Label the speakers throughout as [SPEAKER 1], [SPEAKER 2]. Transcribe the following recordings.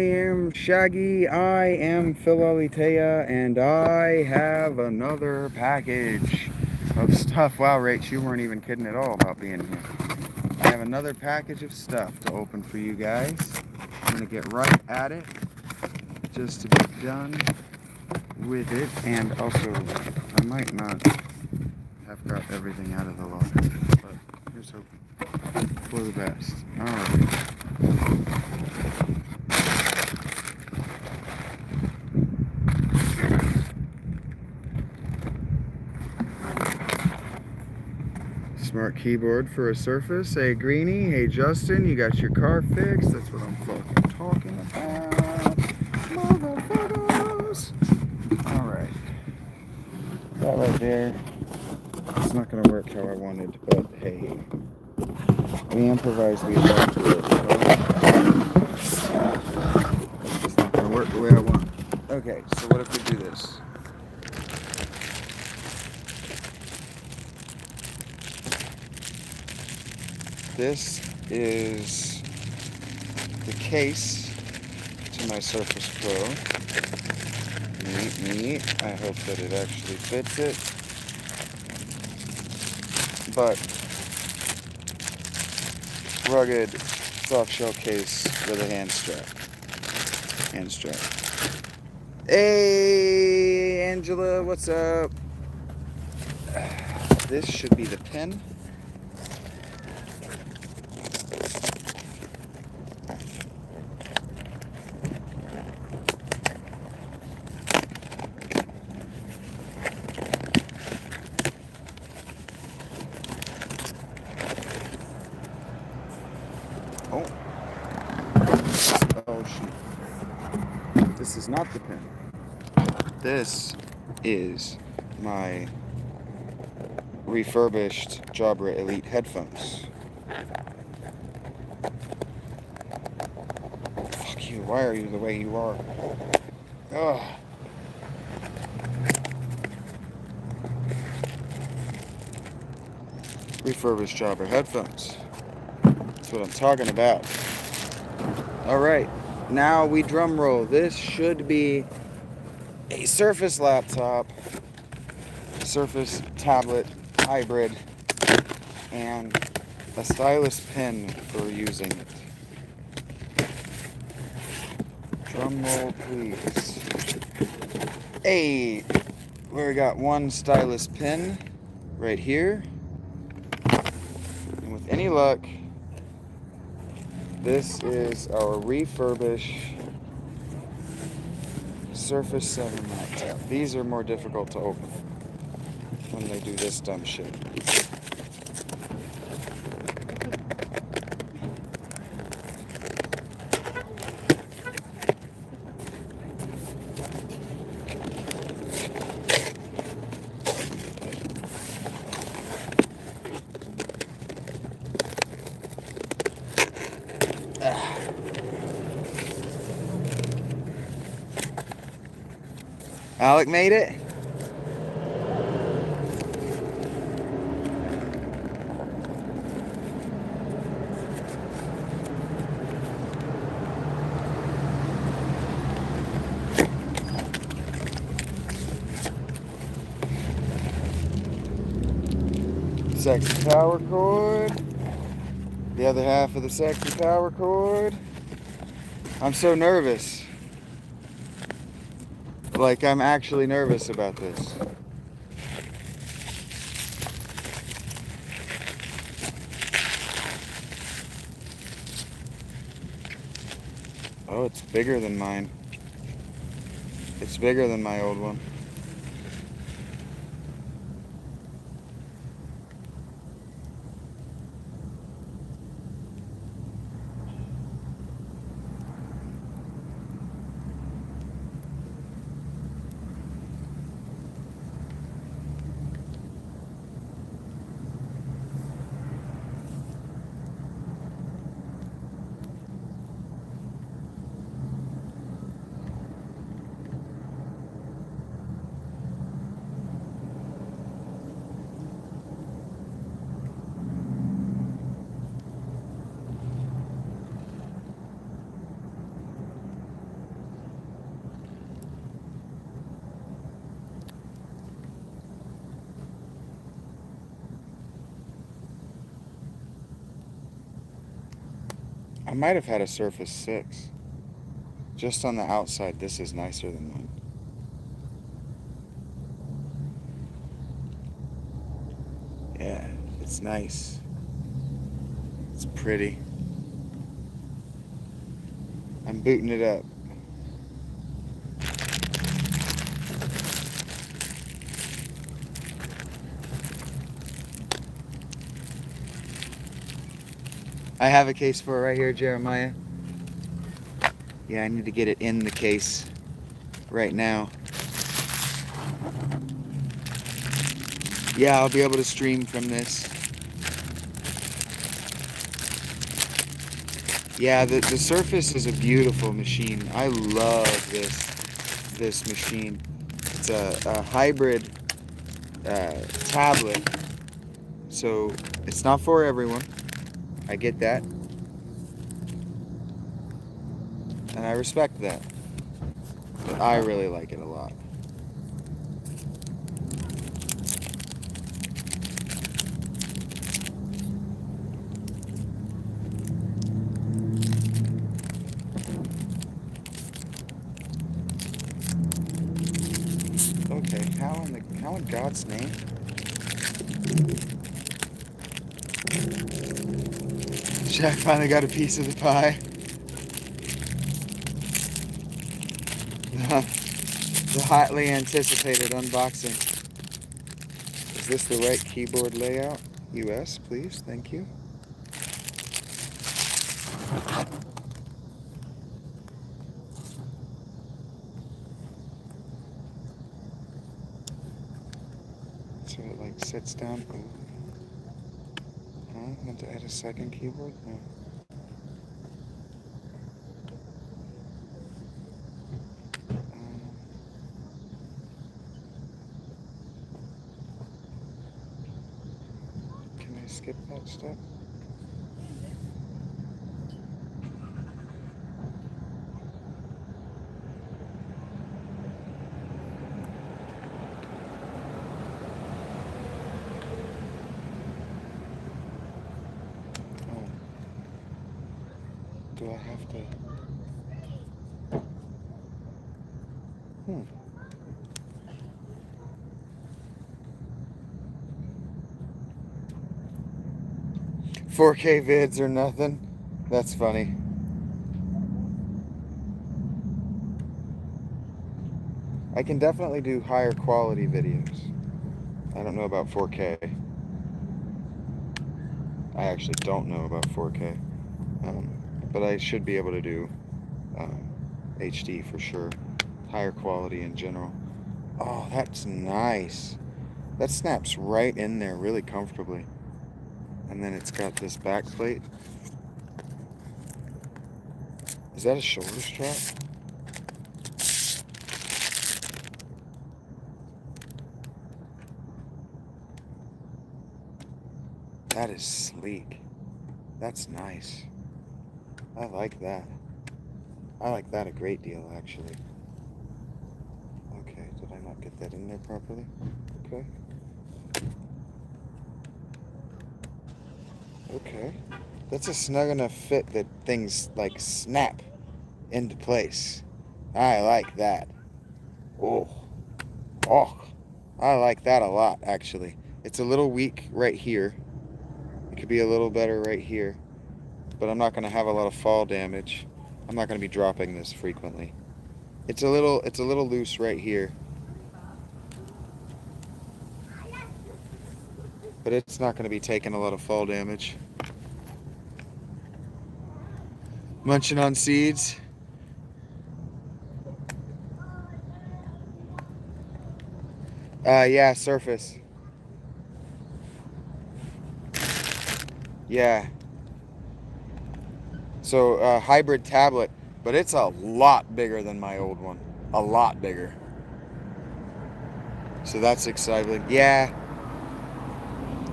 [SPEAKER 1] am Shaggy, I am Philalitea, and I have another package of stuff. Wow, Rach, you weren't even kidding at all about being here. I have another package of stuff to open for you guys. I'm going to get right at it, just to be done with it, and also, I might not have got everything out of the locker, but here's hoping for the best. Alright. Smart keyboard for a Surface. Hey Greenie, hey Justin, you got your car fixed. That's what I'm fucking talking about. Motherfuckers. Alright. That right there. It's not gonna work how I wanted, but hey. We improvise, we adapt to it. It's not gonna work the way I want. Okay, so what if we do this? This is the case to my Surface Pro. Neat. I hope that it actually fits it. But rugged soft shell case with a hand strap. Hey Angela, what's up? This should be the pen. Oh shoot. This is not the pen. This is my refurbished Jabra Elite headphones. Fuck you, why are you the way you are? Ugh. Refurbished Jabra headphones. That's what I'm talking about. Alright, now we drum roll. This should be a Surface laptop, Surface tablet hybrid, and a stylus pen for using it. Drum roll, please. Hey, we got one stylus pen right here. And with any luck, this is our refurbished Surface 7 laptop. These are more difficult to open when they do this dumb shit. Alec made it? Sexy power cord. The other half of the sexy power cord. I'm so nervous. Like, I'm actually nervous about this. Oh, it's bigger than mine. It's bigger than my old one. I might have had a Surface 6. Just on the outside, this is nicer than mine. Yeah, it's nice. It's pretty. I'm booting it up. I have a case for it right here, Jeremiah. Yeah, I need to get it in the case right now. Yeah, I'll be able to stream from this. Yeah, the Surface is a beautiful machine. I love this machine. It's a hybrid tablet, so it's not for everyone. I get that, and I respect that, but I really like it a lot. Okay, how in God's name? Jack finally got a piece of the pie. The hotly anticipated unboxing. Is this the right keyboard layout? US, please, thank you. So it like sits down. Huh? Want to add a second keyboard? No. Can I skip that step? Oh. Do I have to? 4K vids or nothing? That's funny. I can definitely do higher quality videos. I don't know about 4K. I actually don't know about 4K. But I should be able to do HD for sure. Higher quality in general. Oh, that's nice. That snaps right in there really comfortably. And then it's got this back plate. Is that a shoulder strap? That is sleek. That's nice. I like that. I like that a great deal, actually. Okay, did I not get that in there properly? Okay. Okay. That's a snug enough fit that things like snap into place. I like that. Oh. Oh. I like that a lot, actually. It's a little weak right here. It could be a little better right here. But I'm not going to have a lot of fall damage. I'm not going to be dropping this frequently. It's a little loose right here. But it's not going to be taking a lot of fall damage. Munching on seeds. Yeah, Surface. Yeah. So, hybrid tablet, but it's a lot bigger than my old one. A lot bigger. So that's exciting. Yeah.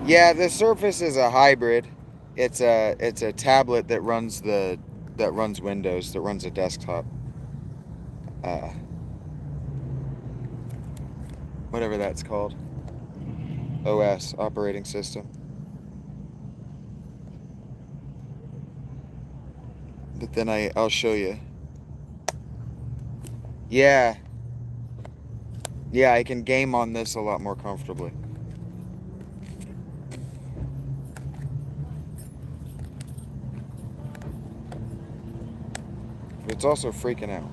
[SPEAKER 1] Yeah, the Surface is a hybrid. It's a tablet that runs Windows, that runs a desktop. Whatever that's called. OS, operating system. But then I'll show you. Yeah. Yeah, I can game on this a lot more comfortably. It's also freaking out.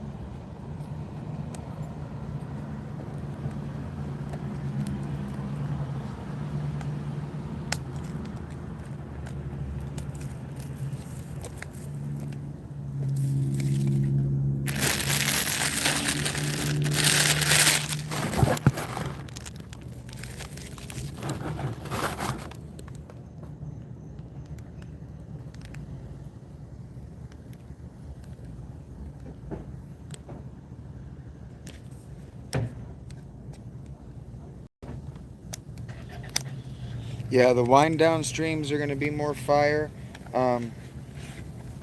[SPEAKER 1] Yeah, the wind down streams are going to be more fire. And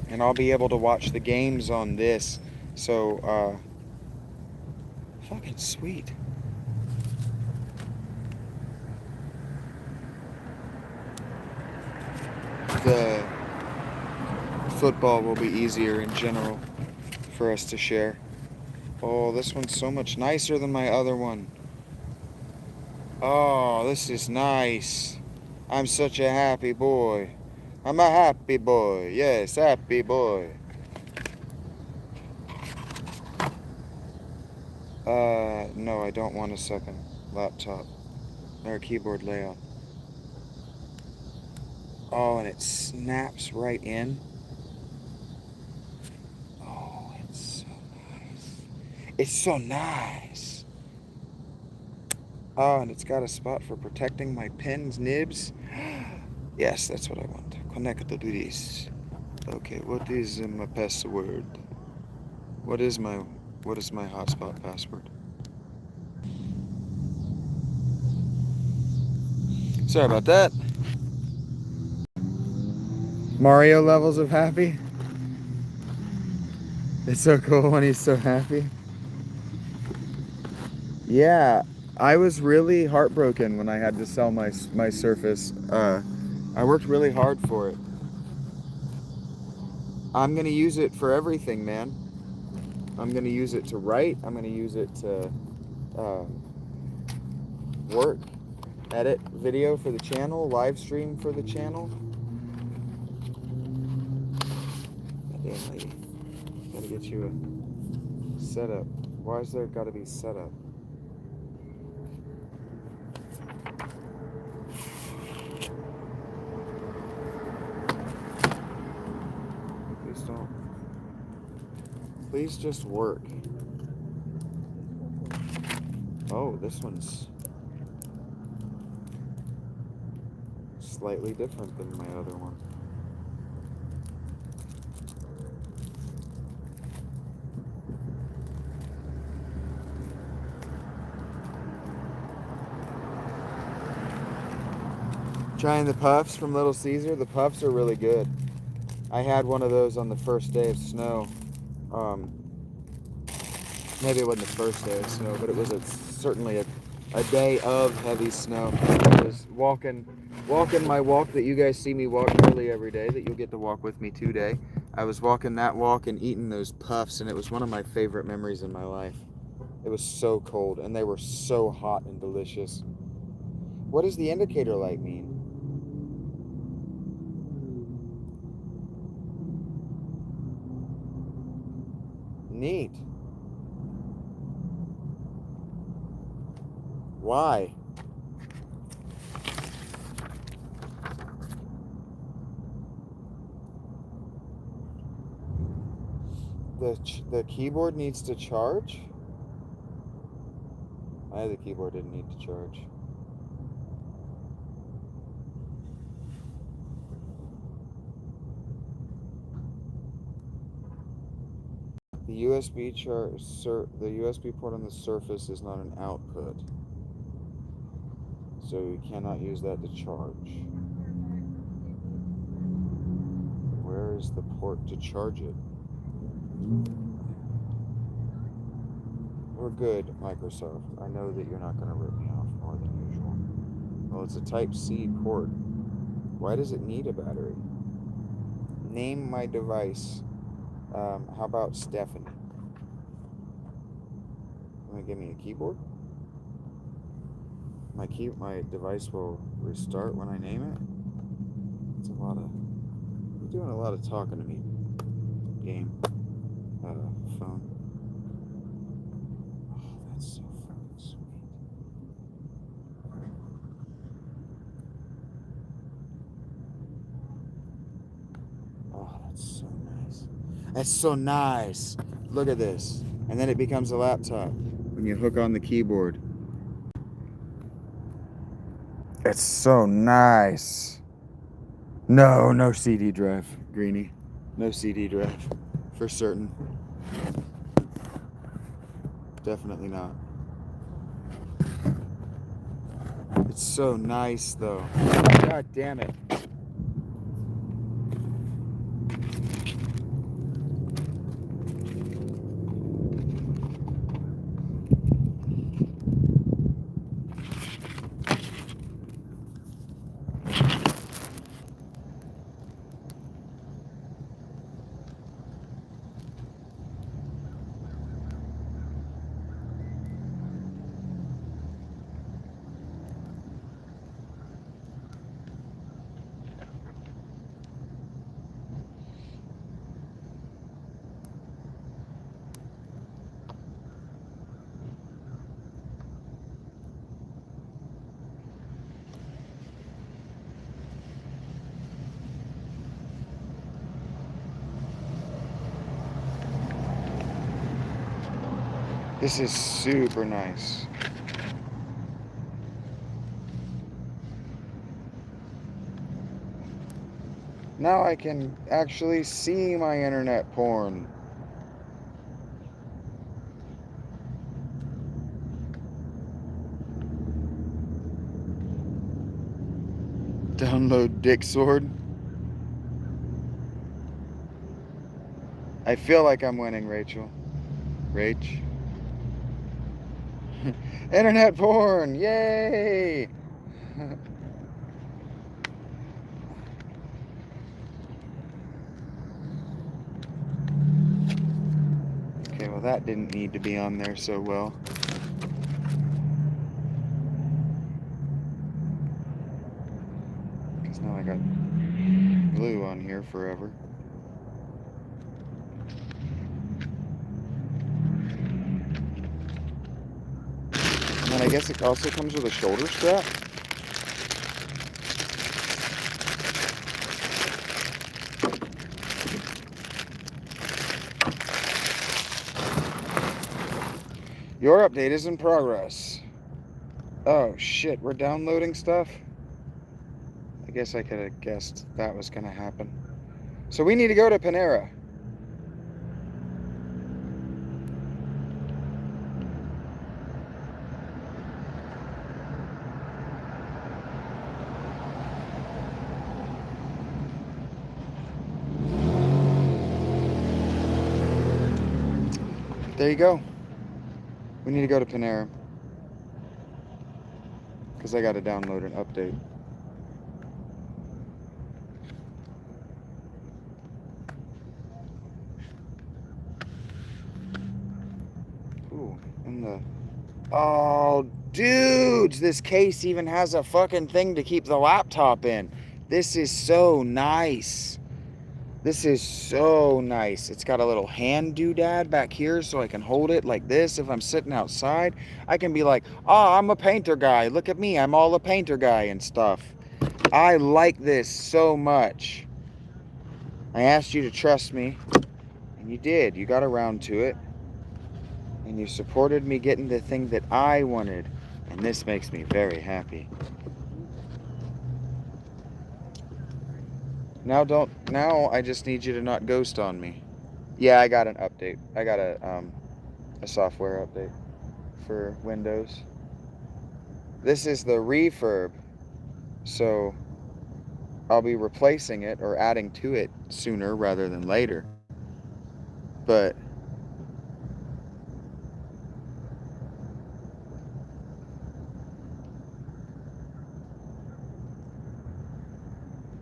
[SPEAKER 1] I'll be able to watch the games on this. So, fucking sweet. The football will be easier in general for us to share. Oh, this one's so much nicer than my other one. Oh, this is nice. I'm such a happy boy. I'm a happy boy. Yes, happy boy. No, I don't want a second laptop or keyboard layout. Oh, and it snaps right in. Oh, it's so nice. It's so nice. Oh, and it's got a spot for protecting my pen's nibs. Yes, that's what I want. Connect to this. Okay, what is my password? What is my hotspot password? Sorry about that. Mario levels of happy. It's so cool when he's so happy. Yeah, I was really heartbroken when I had to sell my Surface. I worked really hard for it. I'm gonna use it for everything, man. I'm gonna use it to write. I'm gonna use it to work, edit video for the channel, live stream for the channel. Damn lady, gotta get you a setup. Why is there gotta be setup? Please don't. Please just work. Oh, this one's slightly different than my other one. Trying the puffs from Little Caesar. The puffs are really good. I had one of those on the first day of snow. Maybe it wasn't the first day of snow, but it was certainly a day of heavy snow. I was walking my walk that you guys see me walk nearly every day, that you'll get to walk with me today. I was walking that walk and eating those puffs, and it was one of my favorite memories in my life. It was so cold, and they were so hot and delicious. What does the indicator light mean? Neat. Why? The keyboard needs to charge? The keyboard didn't need to charge. The the USB port on the Surface is not an output, so you cannot use that to charge. Where is the port to charge it? We're good, Microsoft. I know that you're not going to rip me off more than usual. Well, it's a Type-C port. Why does it need a battery? Name my device. How about Stephanie? Want to give me a keyboard? My device will restart when I name it. It's you're doing a lot of talking to me. Game. Phone. Oh, that's so fucking sweet. Oh, that's so nice. That's so nice. Look at this. And then it becomes a laptop when you hook on the keyboard. It's so nice. No CD drive, Greenie. No CD drive. For certain. Definitely not. It's so nice, though. God damn it. This is super nice. Now I can actually see my internet porn. Download Dick Sword. I feel like I'm winning, Rachel. Rach. Internet porn! Yay! Okay, well that didn't need to be on there so well. Because now I got glue on here forever. And then I guess it also comes with a shoulder strap. Your update is in progress. Oh shit, we're downloading stuff? I guess I could have guessed that was going to happen. So we need to go to Panera. There you go. We need to go to Panera. Because I got to download an update. Ooh, and the... Oh, dudes! This case even has a fucking thing to keep the laptop in. This is so nice. This is so nice. It's got a little hand doodad back here so I can hold it like this. If I'm sitting outside, I can be like, oh, I'm a painter guy. Look at me. I'm all a painter guy and stuff. I like this so much. I asked you to trust me, and you did. You got around to it, and you supported me getting the thing that I wanted, and this makes me very happy. Now I just need you to not ghost on me. Yeah, I got an update. I got a software update for Windows. This is the refurb, so I'll be replacing it or adding to it sooner rather than later. But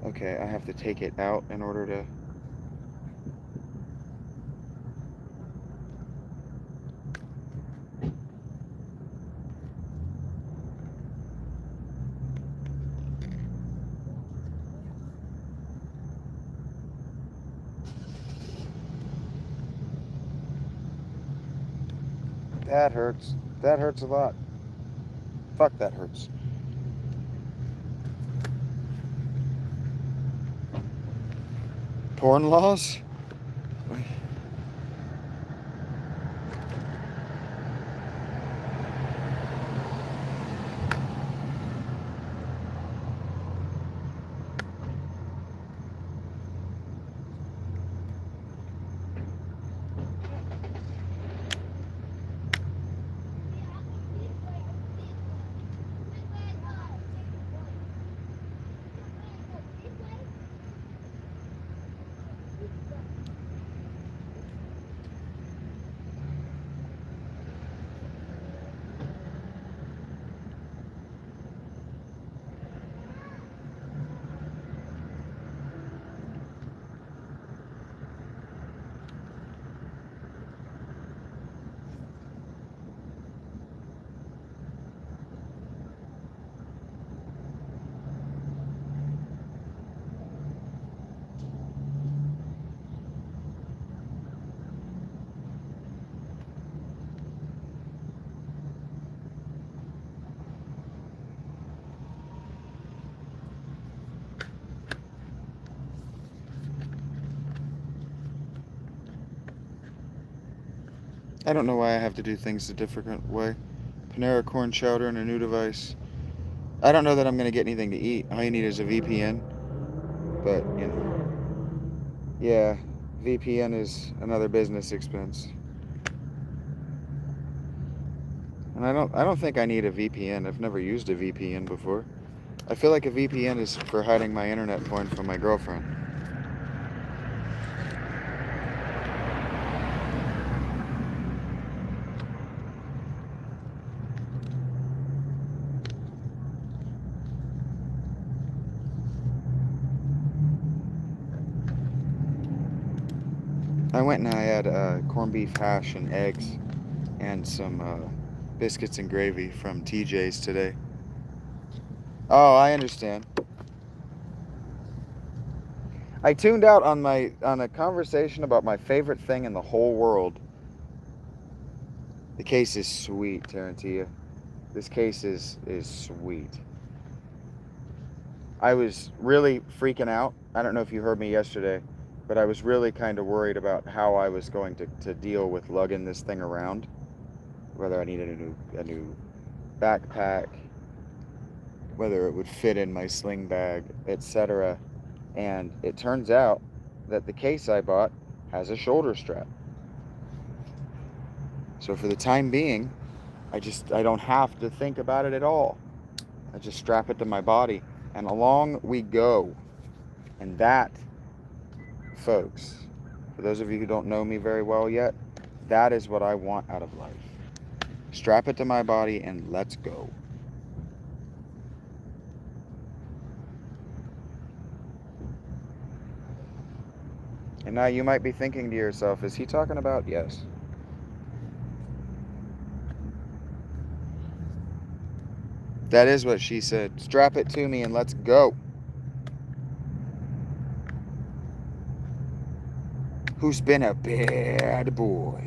[SPEAKER 1] okay, I have to take it out in order to... That hurts. That hurts a lot. Fuck, that hurts. Porn laws? I don't know why I have to do things a different way. Panera corn chowder and a new device. I don't know that I'm going to get anything to eat. All you need is a VPN. But, you know. Yeah, VPN is another business expense. And I don't think I need a VPN. I've never used a VPN before. I feel like a VPN is for hiding my internet point from my girlfriend. I went and I had corned beef hash and eggs and some biscuits and gravy from TJ's today. Oh, I understand. I tuned out on a conversation about my favorite thing in the whole world. The case is sweet, Tarantia. This case is sweet. I was really freaking out. I don't know if you heard me yesterday, but I was really kind of worried about how I was going to deal with lugging this thing around. Whether I needed a new backpack, whether it would fit in my sling bag, etc. And it turns out that the case I bought has a shoulder strap. So for the time being, I don't have to think about it at all. I just strap it to my body and along we go. And that, folks, for those of you who don't know me very well yet, that is what I want out of life. Strap it to my body and let's go. And now you might be thinking to yourself, is he talking about? Yes. That is what she said. Strap it to me and let's go. Who's been a bad boy?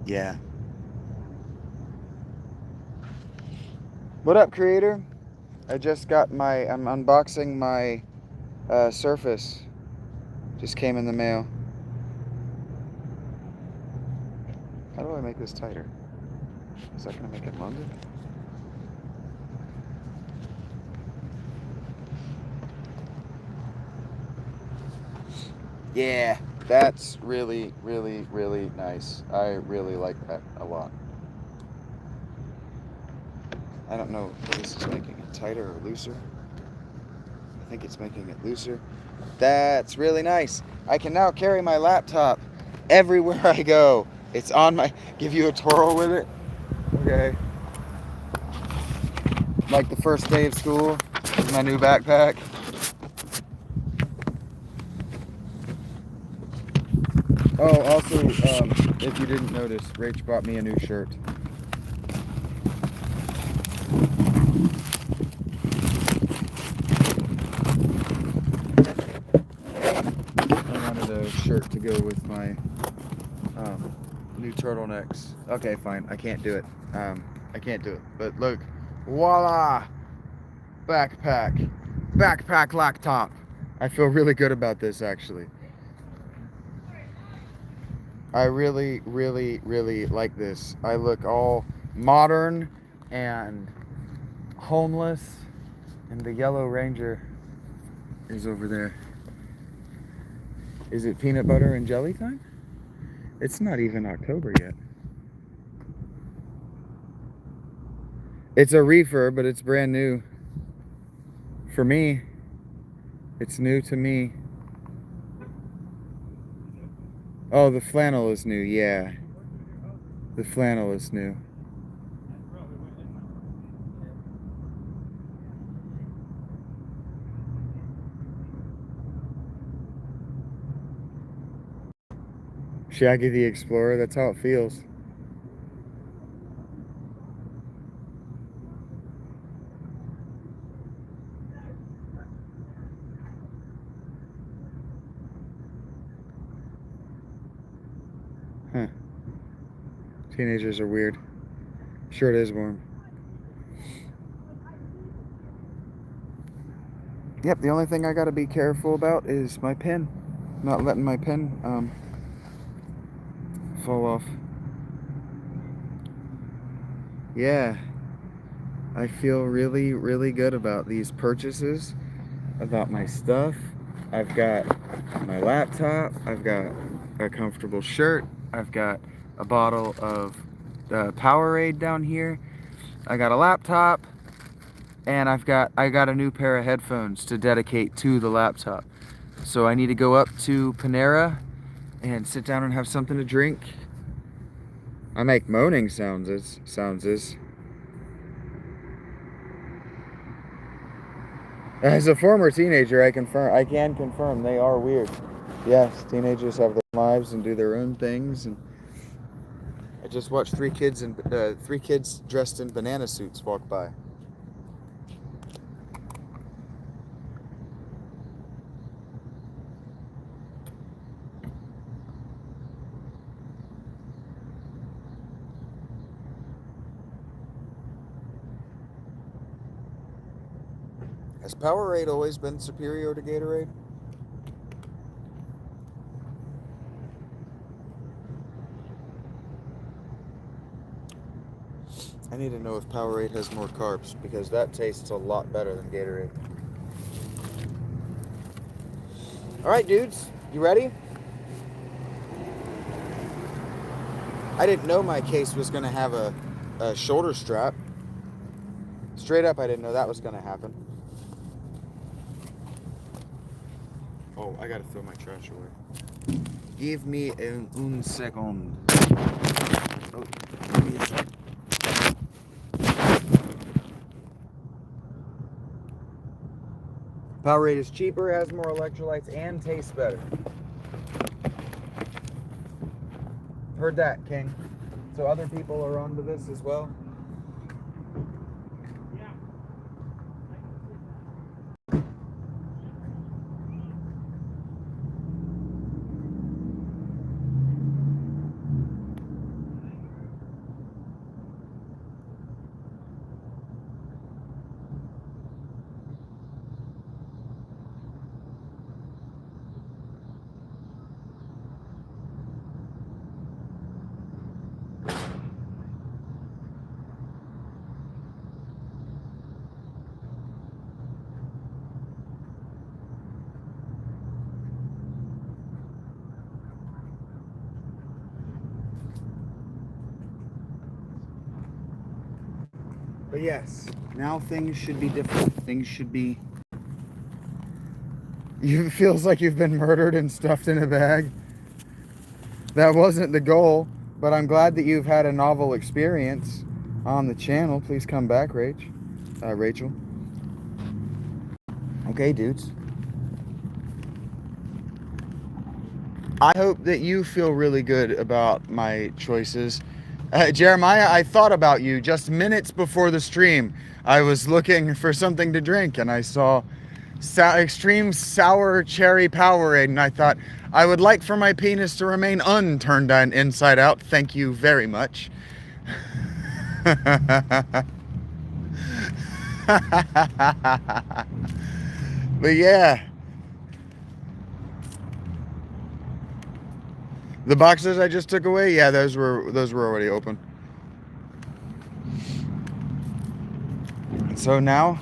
[SPEAKER 1] Yeah. What up, creator? I just got I'm unboxing my Surface. Just came in the mail. How do I make this tighter? Is that going to make it longer? Yeah, that's really, really, really nice. I really like that a lot. I don't know if this is making it tighter or looser. I think it's making it looser. That's really nice. I can now carry my laptop everywhere I go. It's on my, give you a twirl with it. Okay. Like the first day of school, my new backpack. Oh, also, if you didn't notice, Rach bought me a new shirt. I wanted a shirt to go with my new turtlenecks. Okay, fine. I can't do it. I can't do it. But look, voila! Backpack laptop. I feel really good about this, actually. I really, really, really like this. I look all modern and homeless, and the Yellow Ranger is over there. Is it peanut butter and jelly time? It's not even October yet. It's a reefer, but it's brand new. For me, it's new to me. Oh, the flannel is new, yeah. The flannel is new. Shaggy the Explorer, that's how it feels. Huh. Teenagers are weird. Sure it is warm. Yep, the only thing I gotta be careful about is my pen. Not letting my pen fall off. Yeah, I feel really, really good about these purchases, about my stuff. I've got my laptop, I've got a comfortable shirt, I've got a bottle of the Powerade down here, I got a laptop, and I got a new pair of headphones to dedicate to the laptop. So I need to go up to Panera and sit down and have something to drink. I make moaning sounds as a former teenager, I can confirm they are weird. Yes, teenagers have their lives and do their own things, and I just watched three kids dressed in banana suits walk by. Has Powerade always been superior to Gatorade? I need to know if Powerade has more carbs, because that tastes a lot better than Gatorade. Alright, dudes, you ready? I didn't know my case was going to have a shoulder strap. Straight up, I didn't know that was going to happen. Oh, I gotta throw my trash away. Give me un second. Oh, give me a second. Powerade is cheaper, has more electrolytes, and tastes better. Heard that, King. So other people are onto this as well? But yes, now things should be different. Things should be... It feels like you've been murdered and stuffed in a bag. That wasn't the goal, but I'm glad that you've had a novel experience on the channel. Please come back, Rachel. Okay, dudes. I hope that you feel really good about my choices. Jeremiah, I thought about you just minutes before the stream. I was looking for something to drink and I saw extreme sour cherry Powerade, and I thought I would like for my penis to remain unturned inside out. Thank you very much. But yeah, the boxes I just took away, yeah, those were already open. And so now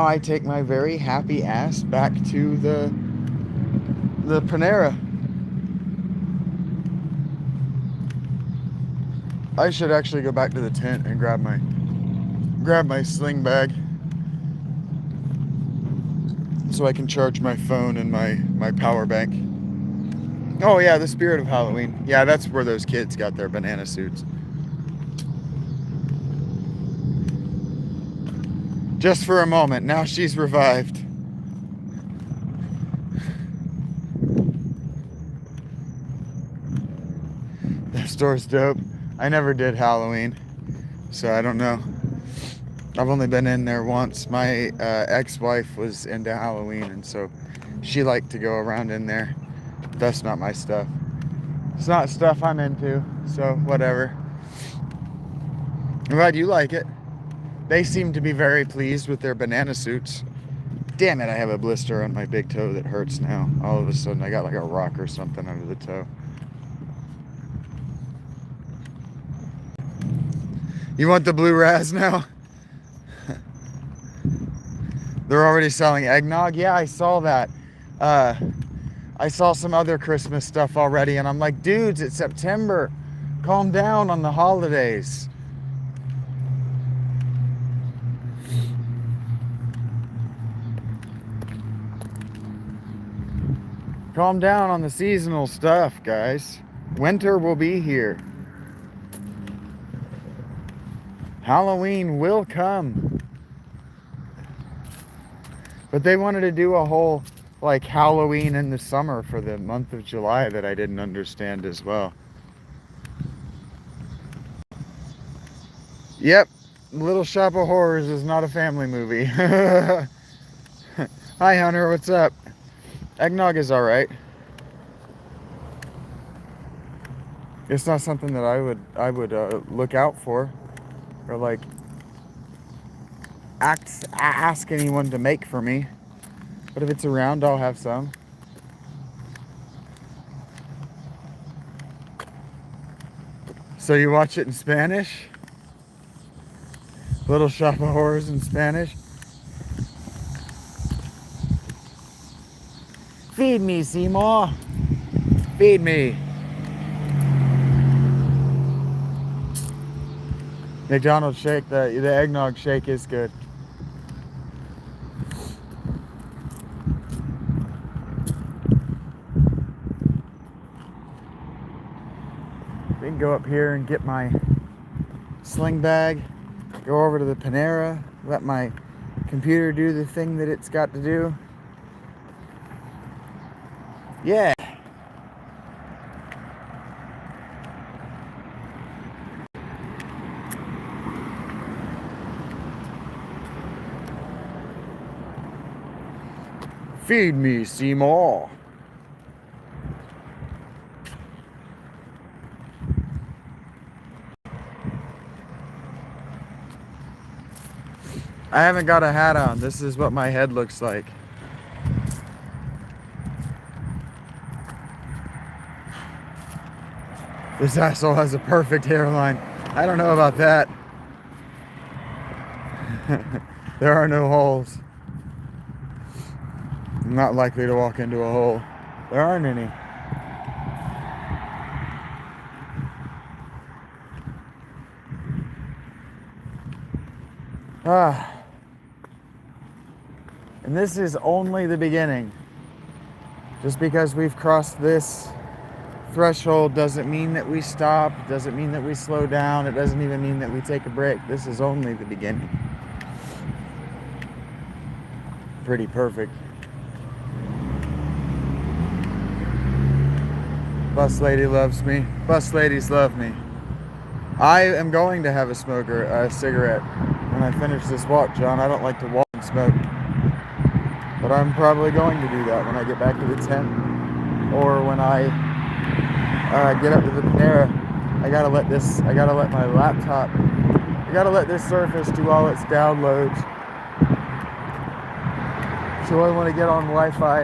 [SPEAKER 1] I take my very happy ass back to the Panera. I should actually go back to the tent and grab my sling bag so I can charge my phone and my power bank. Oh yeah, the spirit of Halloween. Yeah, that's where those kids got their banana suits. Just for a moment. Now she's revived. That store's dope. I never did Halloween, so I don't know. I've only been in there once. My ex-wife was into Halloween, and so she liked to go around in there. That's not my stuff. It's not stuff I'm into, so whatever. I'm glad you like it. They seem to be very pleased with their banana suits. Damn it, I have a blister on my big toe that hurts now. All of a sudden, I got like a rock or something under the toe. You want the blue raz now? They're already selling eggnog? Yeah, I saw that. I saw some other Christmas stuff already, and I'm like, dudes, it's September. Calm down on the holidays. Calm down on the seasonal stuff, guys. Winter will be here. Halloween will come. But they wanted to do a whole, like, Halloween in the summer for the month of July that I didn't understand as well. Yep, Little Shop of Horrors is not a family movie. Hi, Hunter, what's up? Eggnog is alright. It's not something that I would look out for, or like ask anyone to make for me. But if it's around, I'll have some. So you watch it in Spanish? Little Shop of Horrors in Spanish? Feed me, Seymour. Feed me. McDonald's shake, the eggnog shake is good. We can go up here and get my sling bag, go over to the Panera, let my computer do the thing that it's got to do. Yeah. Feed me, Seymour. I haven't got a hat on. This is what my head looks like. This asshole has a perfect hairline. I don't know about that. There are no holes. I'm not likely to walk into a hole. There aren't any. And this is only the beginning. Just because we've crossed this threshold doesn't mean that we stop. It doesn't mean that we slow down. It doesn't even mean that we take a break. This is only the beginning. Pretty perfect. Bus lady loves me. Bus ladies love me. I am going to have a cigarette when I finish this walk, John. I don't like to walk and smoke. But I'm probably going to do that when I get back to the tent. Or when I get up to the Panera. I gotta let my laptop, I gotta let this Surface do all its downloads. So I want to get on Wi-Fi.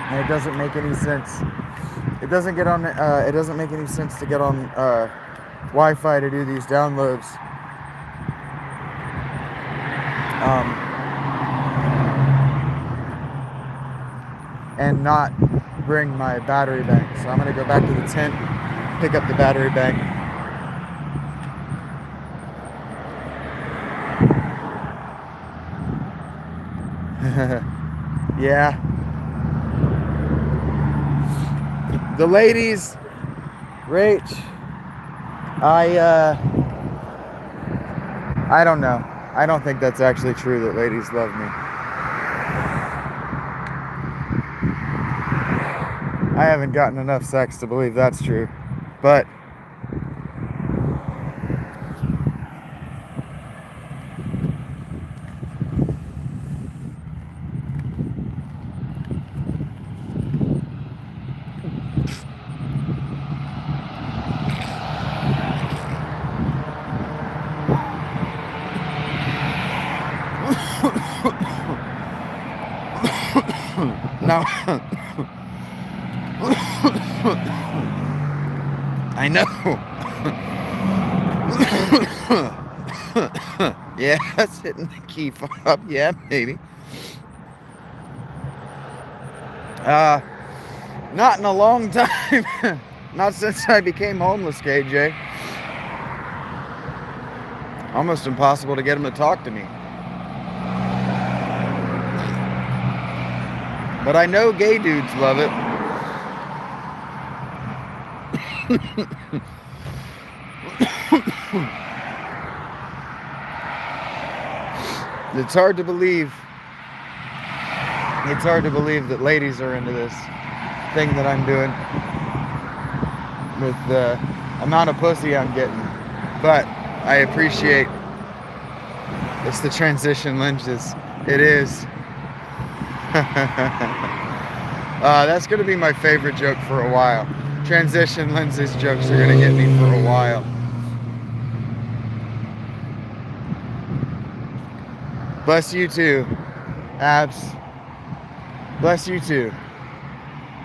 [SPEAKER 1] And it doesn't make any sense. It doesn't make any sense to get on Wi-Fi to do these downloads. And not bring my battery bank. So I'm going to go back to the tent, pick up the battery bank. Yeah. The ladies, Rach, I don't know. I don't think that's actually true that ladies love me. I haven't gotten enough sex to believe that's true, but no. I know. Yeah, that's hitting the key fob. Yeah, maybe. Not in a long time. Not since I became homeless, KJ. Almost impossible to get him to talk to me. But I know gay dudes love it. It's hard to believe. It's hard to believe that ladies are into this thing that I'm doing with the amount of pussy I'm getting. But I appreciate it's the transition lenses. It is. That's going to be my favorite joke for a while. Transition lenses jokes are going to get me for a while. Bless you too, Abs. Bless you too.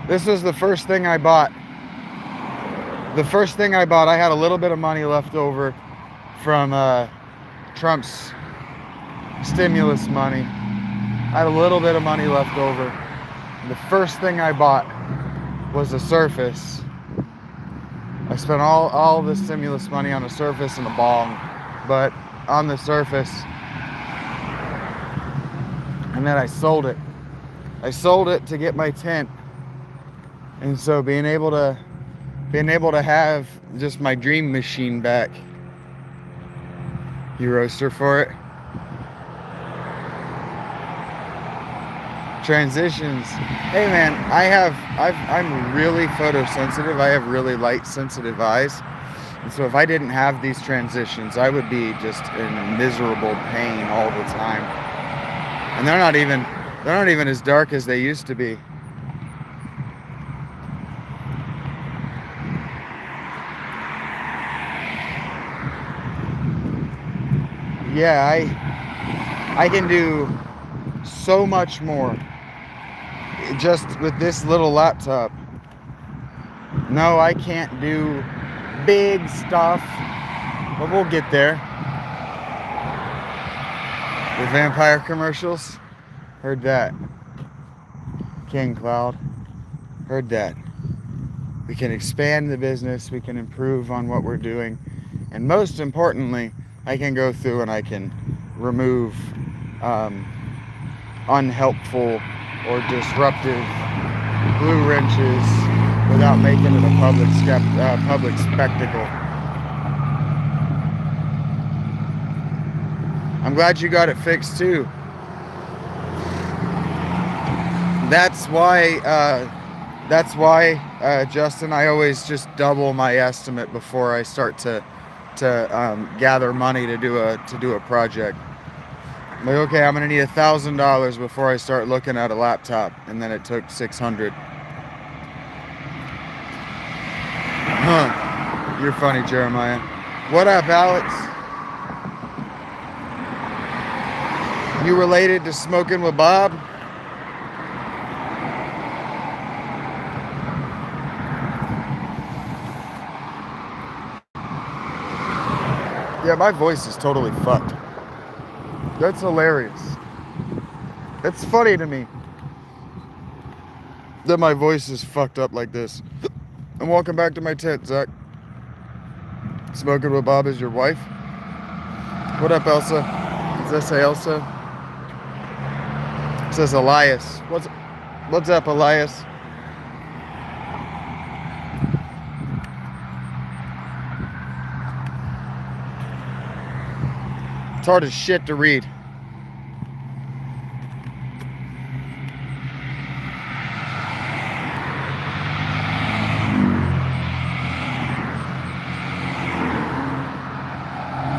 [SPEAKER 1] This was the first thing I bought. The first thing I bought, I had a little bit of money left over from Trump's stimulus money. I had a little bit of money left over. The first thing I bought was a Surface. I spent all the stimulus money on a Surface and a bong, but on the Surface. And then I sold it. I sold it to get my tent. And so being able to have just my dream machine back. You roaster for it. Transitions. Hey man, I'm really photosensitive. I have really light sensitive eyes. And so if I didn't have these transitions, I would be just in miserable pain all the time. And they're not even as dark as they used to be. Yeah, I can do so much more just with this little laptop. No, I can't do big stuff, but we'll get there. The vampire commercials, heard that. King Cloud, heard that. We can expand the business, we can improve on what we're doing, and most importantly, I can go through and I can remove unhelpful or disruptive glue wrenches without making it a public spectacle. I'm glad you got it fixed too. That's why, Justin, I always just double my estimate before I start to gather money to do a project. I'm like, okay, I'm gonna need $1,000 before I start looking at a laptop, and then it took $600. Huh? You're funny, Jeremiah. What up, Alex? You related to Smoking with Bob? Yeah, my voice is totally fucked. That's hilarious. It's funny to me that my voice is fucked up like this. And welcome back to my tent, Zach. Smoking with Bob is your wife? What up, Elsa? Does that say Elsa? It says Elias. What's up, Elias? It's hard as shit to read.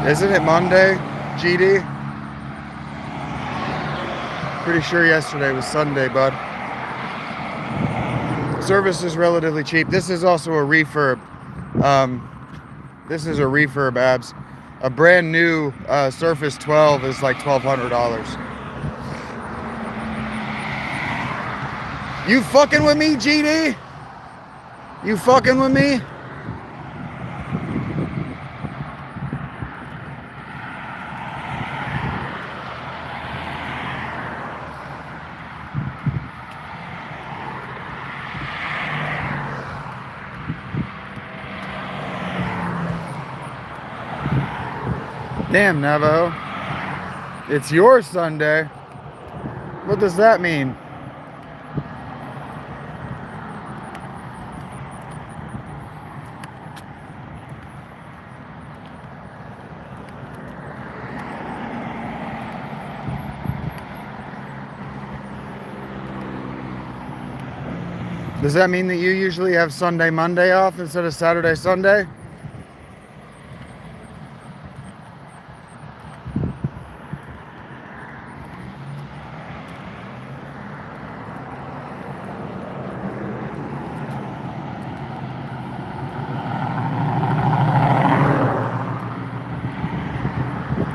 [SPEAKER 1] Isn't it Monday, GD? Pretty sure yesterday was Sunday, bud. Service is relatively cheap. This is also a refurb. This is a refurb, abs. A brand new Surface 12 is like $1,200. You fucking with me, GD? You fucking with me? Damn, Navajo. It's your Sunday. What does that mean? Does that mean that you usually have Sunday, Monday off instead of Saturday, Sunday?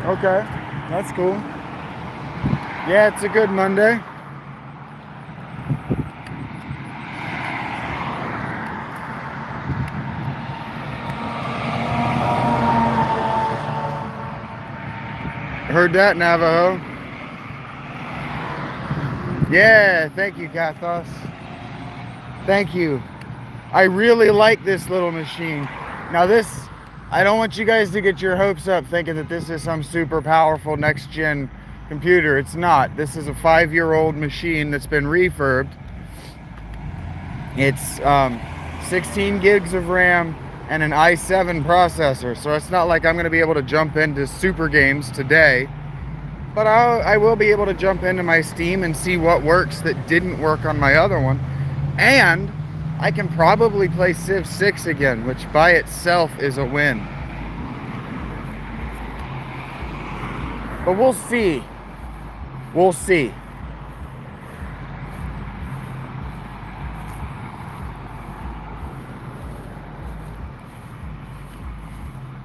[SPEAKER 1] Okay, that's cool. Yeah, it's a good Monday. Heard that, Navajo. Yeah, thank you, Kathos. Thank you. I really like this little machine. Now this, I don't want you guys to get your hopes up thinking that this is some super powerful next gen computer. It's not. This is a 5-year-old machine that's been refurbed. It's 16 gigs of RAM and an i7 processor. So it's not like I'm going to be able to jump into super games today. But I will be able to jump into my Steam and see what works that didn't work on my other one. And I can probably play Civ 6 again, which by itself is a win. But we'll see. We'll see.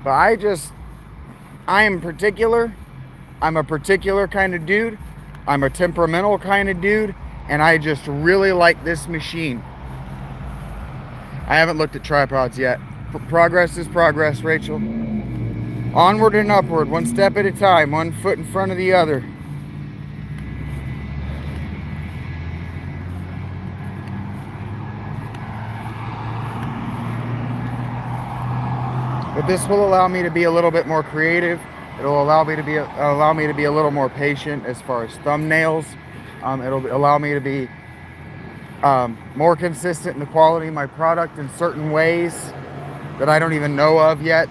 [SPEAKER 1] But I am particular. I'm a particular kind of dude. I'm a temperamental kind of dude. And I just really like this machine. I haven't looked at tripods yet. Progress is progress, Rachel. Onward and upward, one step at a time, one foot in front of the other. But this will allow me to be a little bit more creative. It'll allow me to be a little more patient as far as thumbnails. It'll allow me to be more consistent in the quality of my product in certain ways that I don't even know of yet.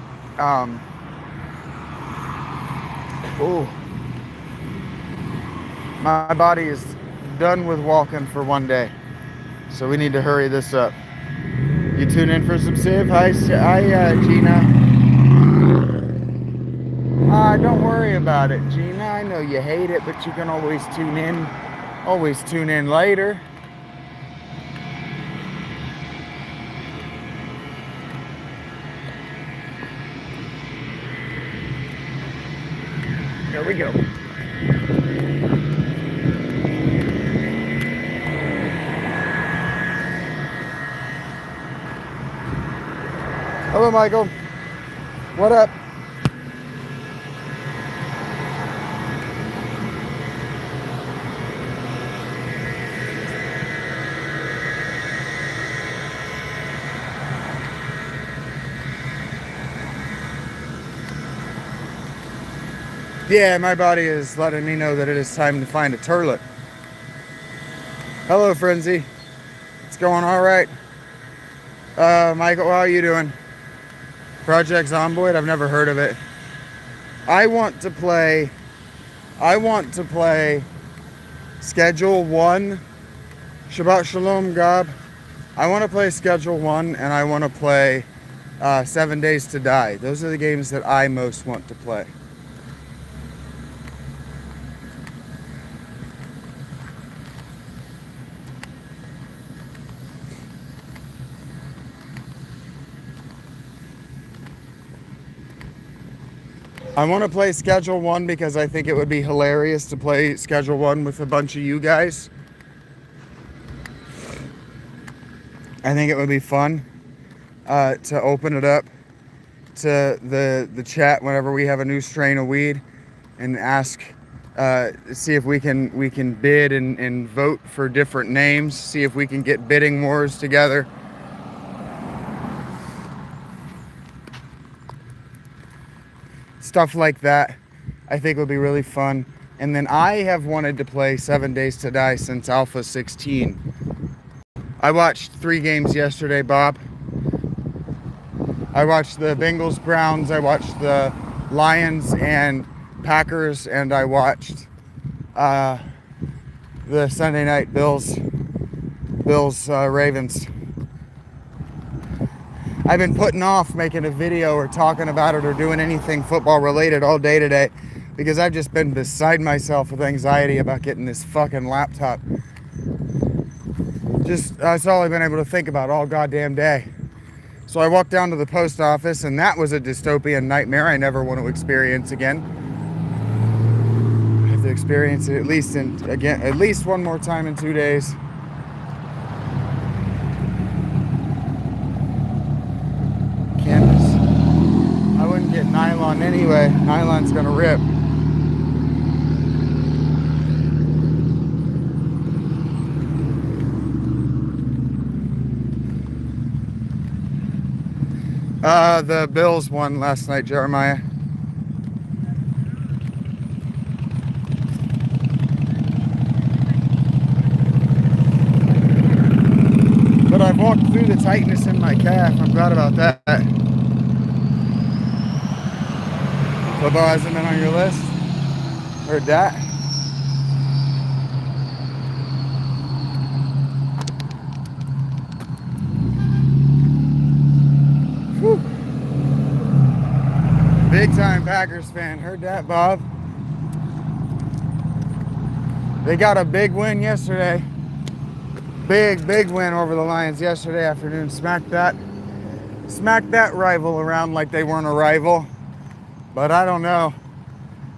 [SPEAKER 1] Ooh. My body is done with walking for one day, so we need to hurry this up. You tune in for some Civ? Hi, Gina. Don't worry about it, Gina. I know you hate it, but you can always tune in. Always tune in later. Here we go. Hello, Michael. What up? Yeah, my body is letting me know that it is time to find a turlet. Hello, Frenzy. It's going all right. Michael, how are you doing? Project Zomboid? I've never heard of it. I want to play Schedule 1. Shabbat Shalom, Gob. I want to play Schedule 1, and I want to play 7 Days to Die. Those are the games that I most want to play. I want to play Schedule 1 because I think it would be hilarious to play Schedule 1 with a bunch of you guys. I think it would be fun to open it up to the chat whenever we have a new strain of weed and ask, see if we can bid and vote for different names, see if we can get bidding wars together. Stuff like that, I think would be really fun. And then I have wanted to play 7 Days to Die since Alpha 16. I watched 3 games yesterday, Bob. I watched the Bengals Browns, I watched the Lions and Packers, and I watched the Sunday night Bills Ravens. I've been putting off making a video or talking about it or doing anything football related all day today because I've just been beside myself with anxiety about getting this fucking laptop. Just, that's all I've been able to think about all goddamn day. So I walked down to the post office, and that was a dystopian nightmare I never want to experience again. I have to experience it at least one more time in 2 days. Canvas. I wouldn't get nylon anyway. Nylon's gonna rip. The Bills won last night, Jeremiah. But I've walked through the tightness in my calf. I'm glad about that. Football hasn't been on your list? Heard that? Whew. Big time Packers fan. Heard that, Bob? They got a big win yesterday. Big win over the Lions yesterday afternoon. Smacked that rival around like they weren't a rival. But I don't know.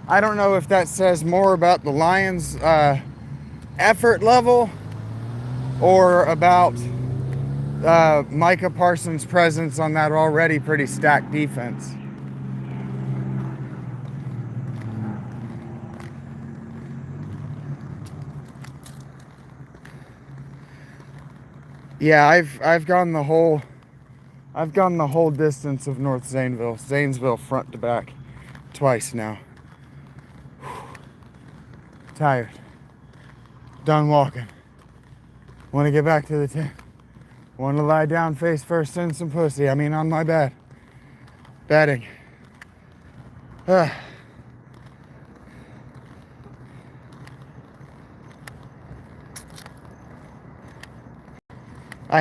[SPEAKER 1] I don't know if that says more about the Lions' effort level or about Micah Parsons' presence on that already pretty stacked defense. Yeah, I've gone the whole distance of North Zanesville front to back twice now. Whew. Tired. Done walking. Want to get back to the tent. Want to lie down face first in some pussy. I mean, on my bed. Bedding. I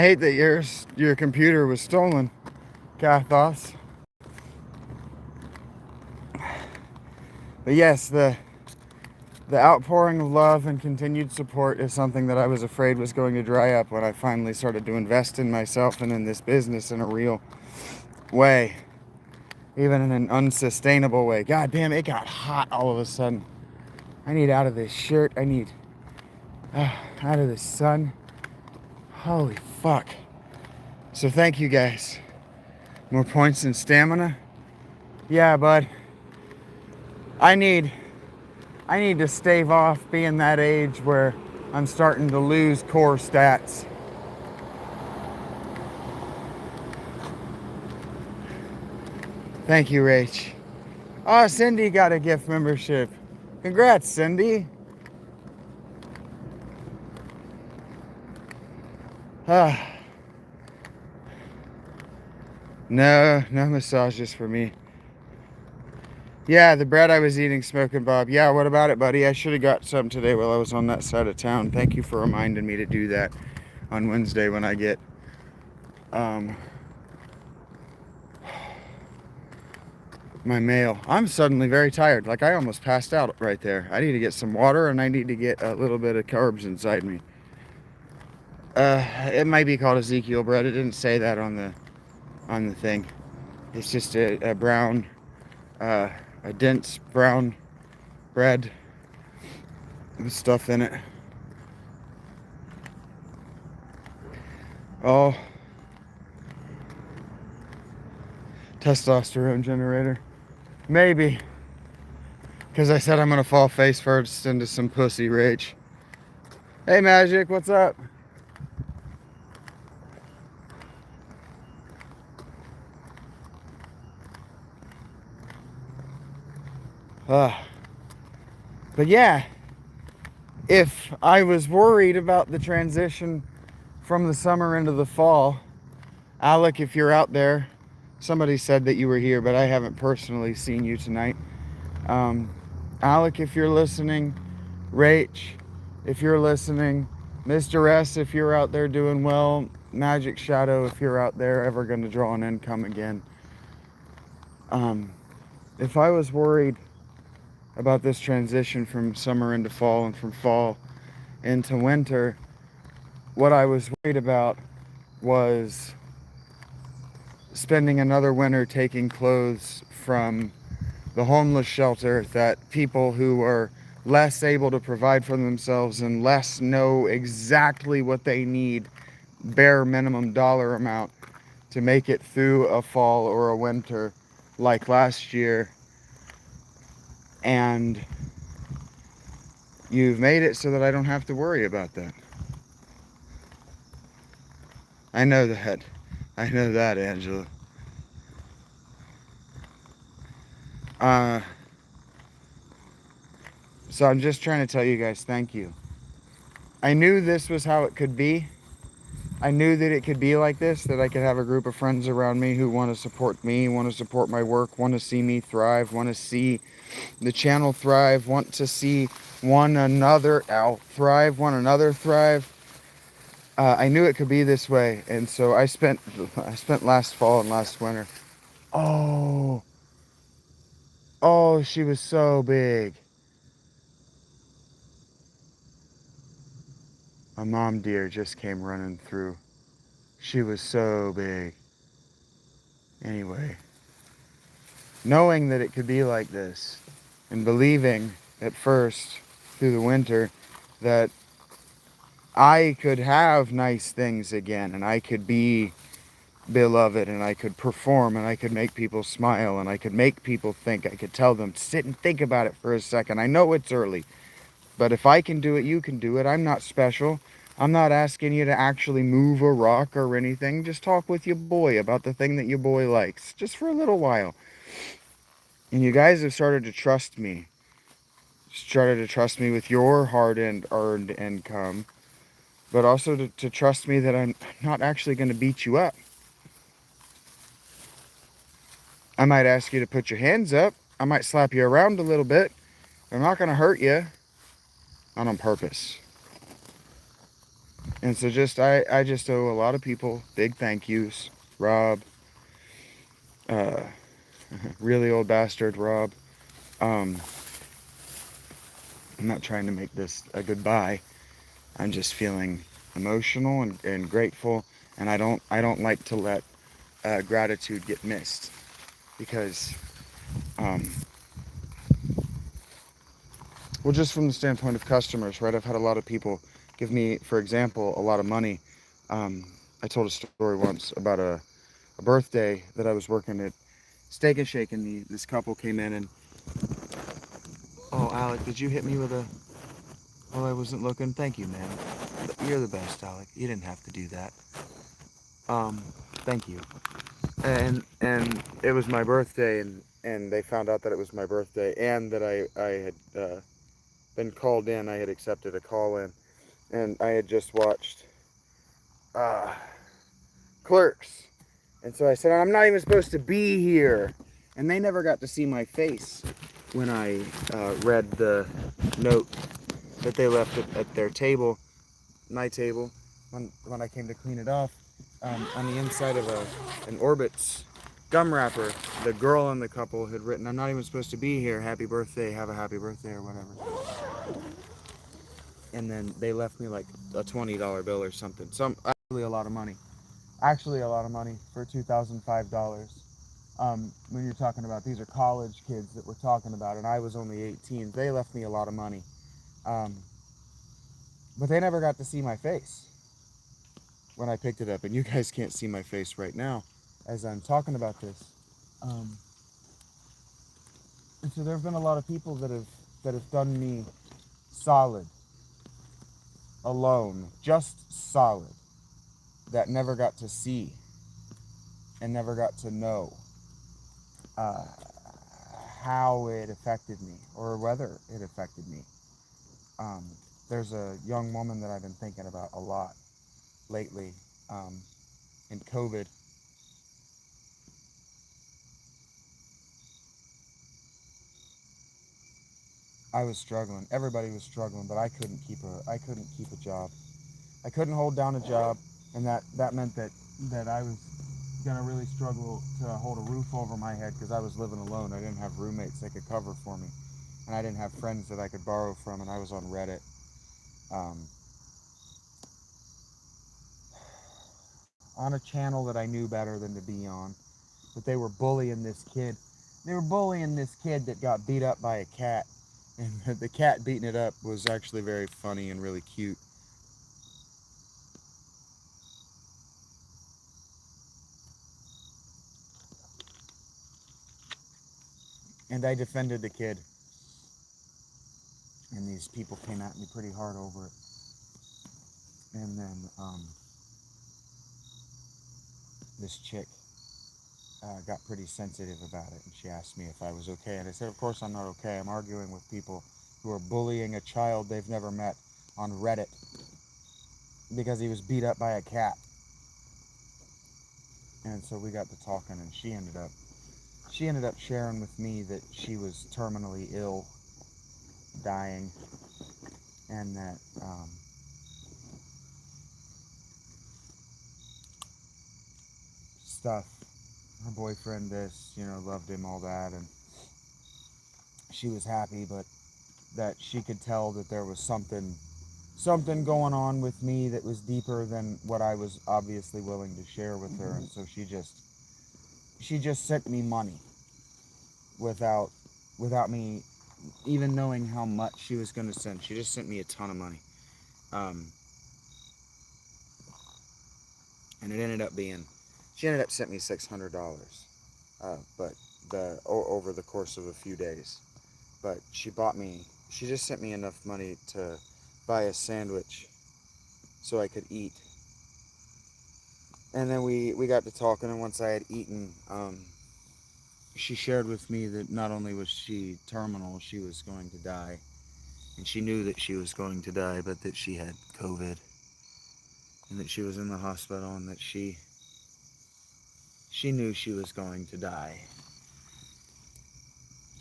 [SPEAKER 1] hate that your computer was stolen, Kathos. But yes, the outpouring of love and continued support is something that I was afraid was going to dry up when I finally started to invest in myself and in this business in a real way. Even in an unsustainable way. God damn, it got hot all of a sudden. I need out of this shirt. I need out of the sun. Holy fuck. So thank you guys. More points and stamina? Yeah, bud. I need to stave off being that age where I'm starting to lose core stats. Thank you, Rach. Oh, Cindy got a gift membership. Congrats, Cindy. No massages for me. Yeah, the bread I was eating, Smoking Bob. Yeah, what about it, buddy? I should have got some today while I was on that side of town. Thank you for reminding me to do that on Wednesday when I get my mail. I'm suddenly very tired. Like, I almost passed out right there. I need to get some water and I need to get a little bit of carbs inside me. It might be called Ezekiel bread. It didn't say that on the thing. It's just a brown, a dense brown bread with stuff in it. Oh, testosterone generator. Maybe. Because I said I'm going to fall face first into some pussy rage. Hey, Magic, what's up? But yeah, if I was worried about the transition from the summer into the fall, Alec, if you're out there, somebody said that you were here, but I haven't personally seen you tonight. Alec, if you're listening, Rach, if you're listening, Mr. S, if you're out there doing well, Magic Shadow, if you're out there ever going to draw an income again. If I was worried about this transition from summer into fall and from fall into winter, what I was worried about was spending another winter taking clothes from the homeless shelter that people who are less able to provide for themselves and less know exactly what they need, bare minimum dollar amount, to make it through a fall or a winter like last year. And you've made it so that I don't have to worry about that. I know that. I know that, Angela. So I'm just trying to tell you guys thank you. I knew this was how it could be. I knew that it could be like this, that I could have a group of friends around me who want to support me, want to support my work, want to see me thrive, want to see the channel thrive, want to see one another thrive. I knew it could be this way, and so I spent last fall and last winter. Oh, she was so big. A mom deer just came running through. She was so big. Anyway, knowing that it could be like this, and believing at first through the winter that I could have nice things again, and I could be beloved, and I could perform, and I could make people smile, and I could make people think. I could tell them, sit and think about it for a second. I know it's early, but if I can do it, you can do it. I'm not special. I'm not asking you to actually move a rock or anything. Just talk with your boy about the thing that your boy likes, just for a little while. And you guys have started to trust me. Started to trust me with your hard-earned income. but also to trust me that I'm not actually going to beat you up. I might ask you to put your hands up. I might slap you around a little bit. I'm not going to hurt you, not on purpose. And so I just owe a lot of people big thank yous. Rob, uh, really old bastard Rob. I'm not trying to make this a goodbye. I'm just feeling emotional and grateful, and I don't like to let gratitude get missed, because well, just from the standpoint of customers, right? I've had a lot of people give me, for example, a lot of money. I told a story once about a birthday that I was working at Steak and Shake, and this couple came in and, oh, Alec, did you hit me with a, well, I wasn't looking? Thank you, man. You're the best, Alec. You didn't have to do that. Thank you. And it was my birthday, and they found out that it was my birthday, and that I had been called in. I had accepted a call in, and I had just watched Clerks. And so I said, I'm not even supposed to be here. And they never got to see my face when I read the note that they left at their table, my table, when I came to clean it off. On the inside of an Orbitz gum wrapper, the girl in the couple had written, I'm not even supposed to be here. Happy birthday, have a happy birthday, or whatever. And then they left me like a $20 bill or something. Actually a lot of money. Actually a lot of money for $2,005. When you're talking about, these are college kids that we're talking about, and I was only 18. They left me a lot of money. But they never got to see my face when I picked it up, and you guys can't see my face right now as I'm talking about this. And so there have been a lot of people that have done me solid, alone, just solid, that never got to see and never got to know how it affected me, or whether it affected me. There's a young woman that I've been thinking about a lot lately. In COVID, I was struggling. Everybody was struggling, but I couldn't keep a job. I couldn't hold down a job, and that meant that I was gonna really struggle to hold a roof over my head, because I was living alone. I didn't have roommates that could cover for me, and I didn't have friends that I could borrow from, and I was on Reddit. On a channel that I knew better than to be on, but they were bullying this kid. They were bullying this kid that got beat up by a cat, and the cat beating it up was actually very funny and really cute. And I defended the kid, and these people came at me pretty hard over it. And then this chick got pretty sensitive about it, and she asked me if I was okay, and I said, of course I'm not okay. I'm arguing with people who are bullying a child they've never met on Reddit because he was beat up by a cat. And so we got to talking, and she ended up sharing with me that she was terminally ill, dying, and that stuff, her boyfriend loved him, all that, and she was happy, but that she could tell that there was something going on with me that was deeper than what I was obviously willing to share with her. And so she just sent me money without me even knowing how much she was going to send. She just sent me a ton of money. And it ended up being, she ended up sent me $600, but over the course of a few days. But she just sent me enough money to buy a sandwich so I could eat. And then we got to talking, and once I had eaten, she shared with me that not only was she terminal, she was going to die. And she knew that she was going to die, but that she had COVID. and that she was in the hospital, and that she knew she was going to die.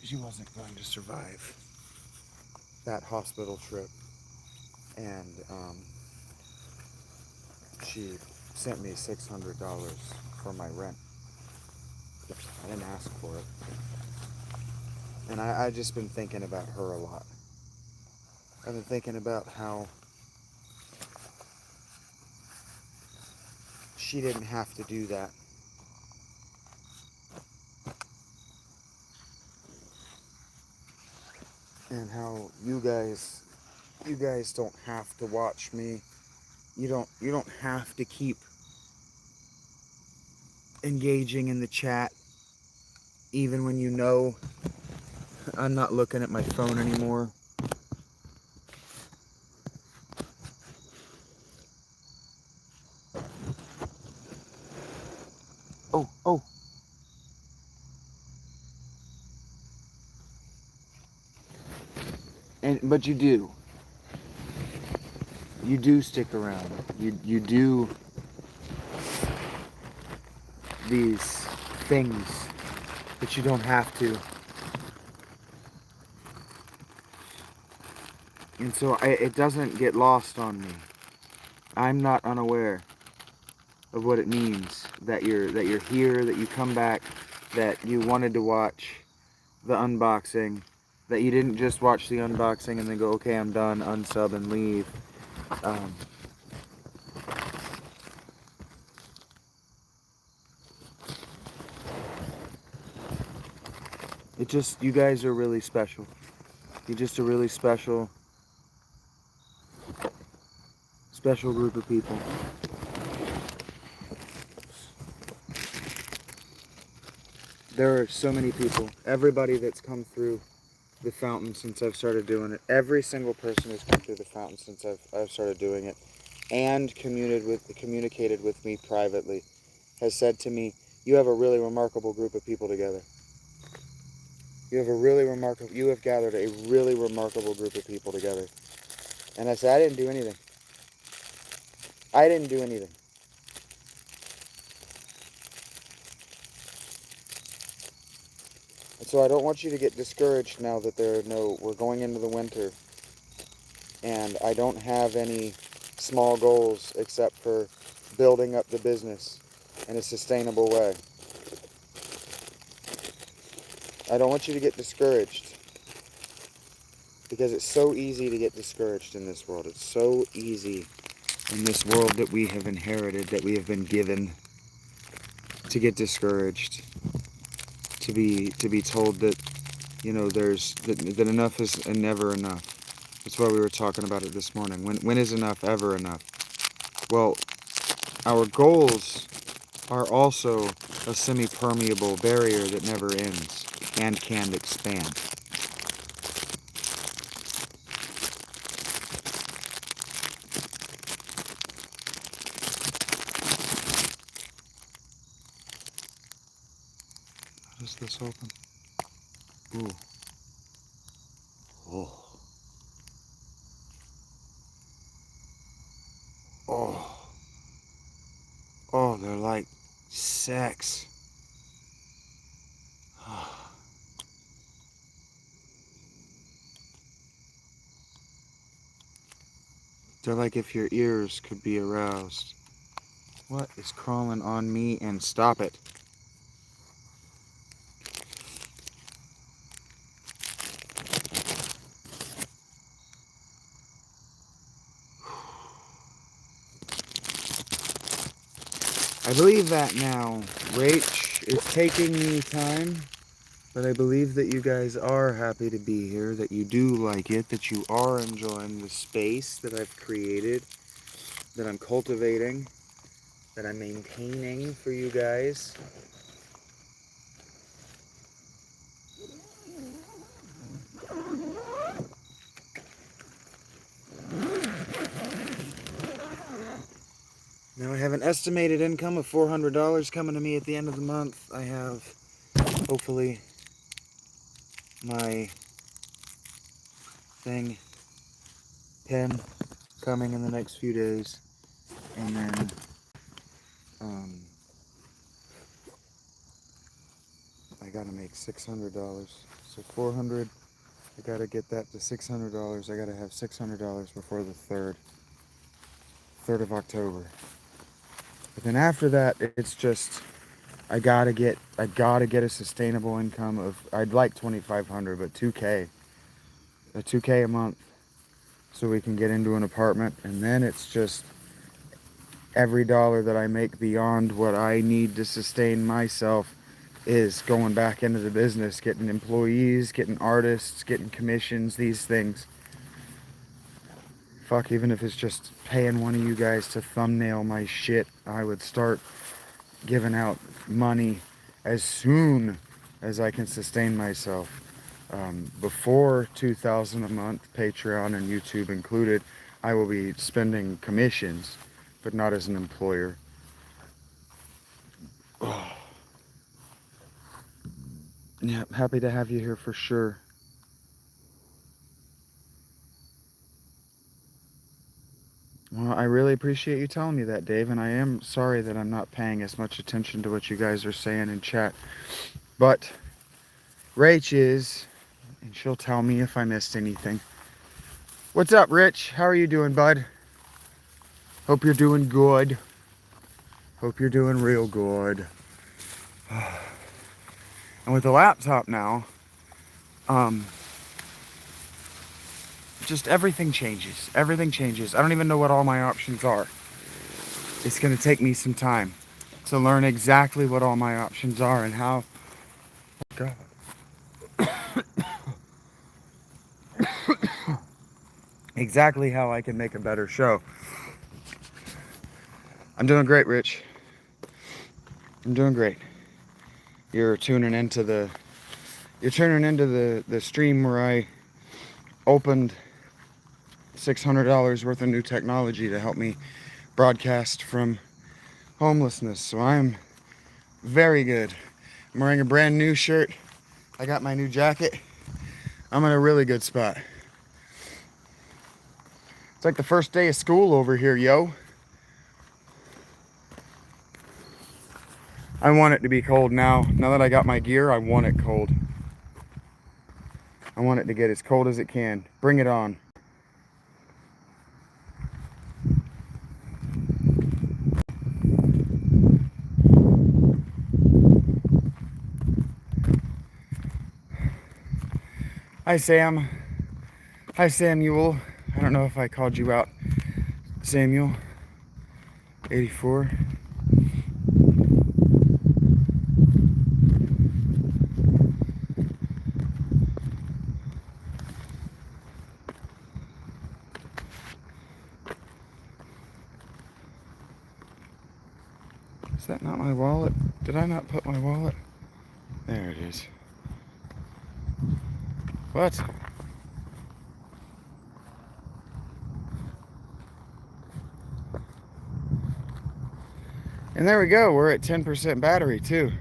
[SPEAKER 1] She wasn't going to survive that hospital trip. And she sent me $600 for my rent. I didn't ask for it. And I just been thinking about her a lot. I've been thinking about how she didn't have to do that. And how you guys don't have to watch me. You don't have to keep engaging in the chat, even when you know I'm not looking at my phone anymore. Oh. But you do stick around. You do these things that you don't have to. And so it doesn't get lost on me. I'm not unaware of what it means that you're here, that you come back, that you wanted to watch the unboxing, that you didn't just watch the unboxing and then go, okay, I'm done, unsub and leave. You guys are really special. You're just a really special group of people. There are so many people. Everybody that's come through the fountain since I've started doing it. Every single person who's come through the fountain since I've started doing it, and communicated with me privately, has said to me, "You have a really remarkable group of people together. You have gathered a really remarkable group of people together." And I said, I didn't do anything. And so I don't want you to get discouraged now that we're going into the winter, and I don't have any small goals except for building up the business in a sustainable way. I don't want you to get discouraged, because it's so easy to get discouraged in this world. It's so easy in this world that we have inherited, that we have been given, to get discouraged, to be told that, that enough is never enough. That's why we were talking about it this morning. When is enough ever enough? Well, our goals are also a semi-permeable barrier that never ends and can expand. How does this open? Ooh. Oh. Oh. Oh, they're like sex. They're like if your ears could be aroused. What is crawling on me? And stop it. I believe that now. Rach, it's taking me time, but I believe that you guys are happy to be here, that you do like it, that you are enjoying the space that I've created, that I'm cultivating, that I'm maintaining for you guys. Now I have an estimated income of $400 coming to me at the end of the month. I have, hopefully, my pin coming in the next few days. And then I gotta make $600. So 400. I gotta get that to $600. I gotta have $600 before the 3rd of October. But then after that, it's just I gotta get a sustainable income of, I'd like 2,500, but 2K, a 2K a month, so we can get into an apartment. And then it's just every dollar that I make beyond what I need to sustain myself is going back into the business, getting employees, getting artists, getting commissions, these things. Fuck, even if it's just paying one of you guys to thumbnail my shit, I would start giving out money as soon as I can sustain myself. Before $2,000 a month, Patreon and YouTube included, I will be spending commissions, but not as an employer. Oh. Yeah, happy to have you here for sure. Well, I really appreciate you telling me that, Dave, and I am sorry that I'm not paying as much attention to what you guys are saying in chat. But Rach is, and she'll tell me if I missed anything. What's up, Rich? How are you doing, bud? Hope you're doing good. Hope you're doing real good. And with the laptop now, just everything changes. Everything changes. I don't even know what all my options are. It's going to take me some time to learn exactly what all my options are and how. God. Exactly how I can make a better show. I'm doing great, Rich. I'm doing great. You're tuning into the stream where I opened $600 worth of new technology to help me broadcast from homelessness. So I'm very good. I'm wearing a brand new shirt. I got my new jacket. I'm in a really good spot. It's like the first day of school over here, yo. I want it to be cold now. Now that I got my gear, I want it cold. I want it to get as cold as it can. Bring it on. Hi, Sam. Hi, Samuel. I don't know if I called you out. Samuel, 84. Is that not my wallet? Did I not put my wallet? There it is. What? And there we go. We're at 10% battery too.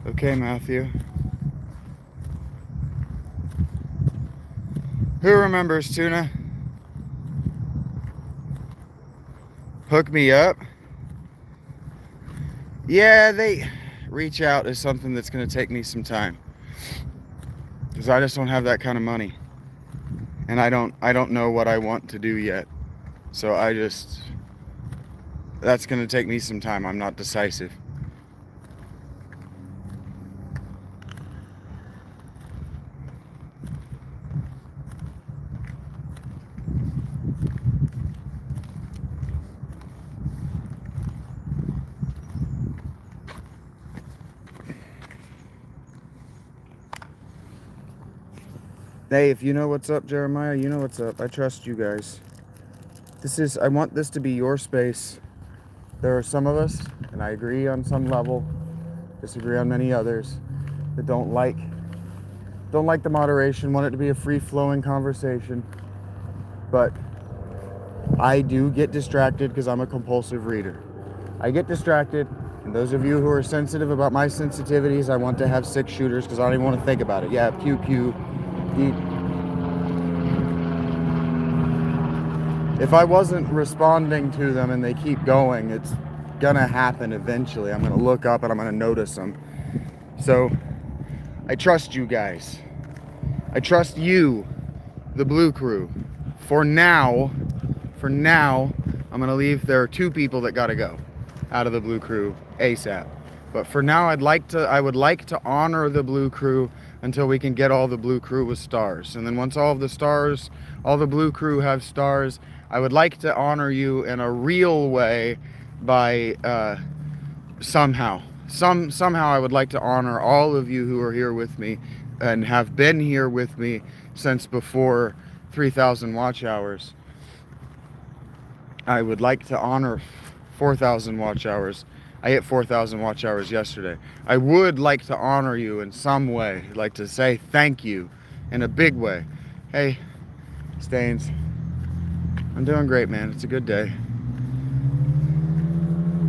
[SPEAKER 1] Okay, Matthew. Who remembers tuna? Hook me up. Yeah, they reach out is something that's going to take me some time, because I just don't have that kind of money, and I don't know what I want to do yet. So that's going to take me some time. I'm not decisive. Hey, if you know what's up, Jeremiah, you know what's up. I trust you guys. I want this to be your space. There are some of us, and I agree on some level, disagree on many others, that don't like the moderation, want it to be a free-flowing conversation. But I do get distracted because I'm a compulsive reader. I get distracted, and And those of you who are sensitive about my sensitivities, I want to have 6 shooters because I don't even want to think about it. Yeah, pew pew. If I wasn't responding to them and they keep going, it's gonna happen eventually. I'm gonna look up and I'm gonna notice them. So I trust you guys. I trust you, the Blue Crew. For now, I'm gonna leave. There are 2 people that gotta go out of the Blue Crew ASAP. But for now, I would like to honor the Blue Crew until we can get all the Blue Crew with stars. And then once all the Blue Crew have stars, I would like to honor you in a real way by somehow I would like to honor all of you who are here with me and have been here with me since before 3,000 watch hours. I would like to honor 4,000 watch hours. I hit 4,000 watch hours yesterday. I would like to honor you in some way, like to say thank you in a big way. Hey, Stains. I'm doing great, man. It's a good day.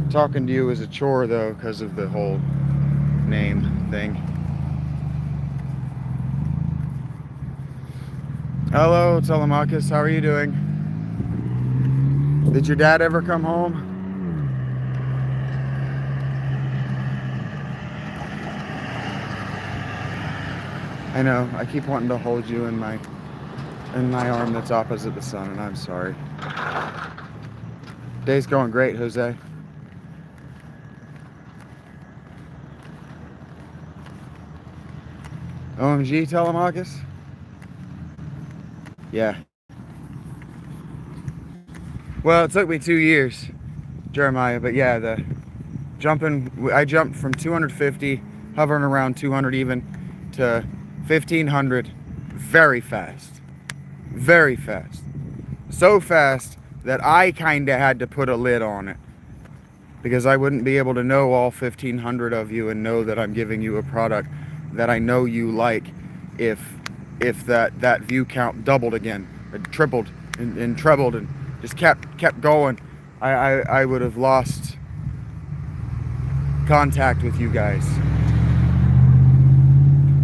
[SPEAKER 1] Talking to you is a chore, though, because of the whole name thing. Hello, Telemachus. How are you doing? Did your dad ever come home? I know. I keep wanting to hold you in my arm that's opposite the sun, and I'm sorry. Day's going great, Jose. OMG, Telemachus? Yeah. Well, it took me 2 years, Jeremiah, but yeah, I jumped from 250, hovering around 200 even, to 1,500 very fast. Very fast. So fast that I kind of had to put a lid on it, because I wouldn't be able to know all 1,500 of you and know that I'm giving you a product that I know you like if that view count doubled again, tripled and trebled and just kept going. I would have lost contact with you guys.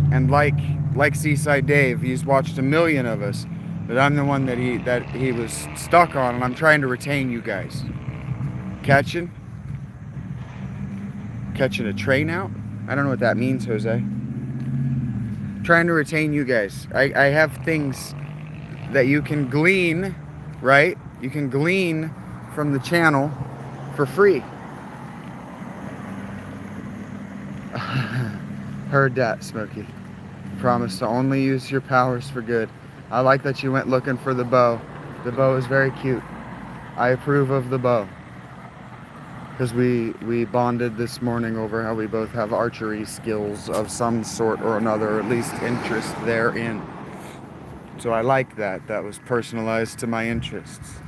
[SPEAKER 1] And like Seaside Dave, he's watched a million of us, but I'm the one that he was stuck on, and I'm trying to retain you guys. Catching a train out? I don't know what that means, Jose. Trying to retain you guys. I have things that you can glean, right? You can glean from the channel for free. Heard that, Smokey. Promise to only use your powers for good. I like that you went looking for the bow. The bow is very cute. I approve of the bow. Because we bonded this morning over how we both have archery skills of some sort or another, or at least interest therein. So I like that. That was personalized to my interests.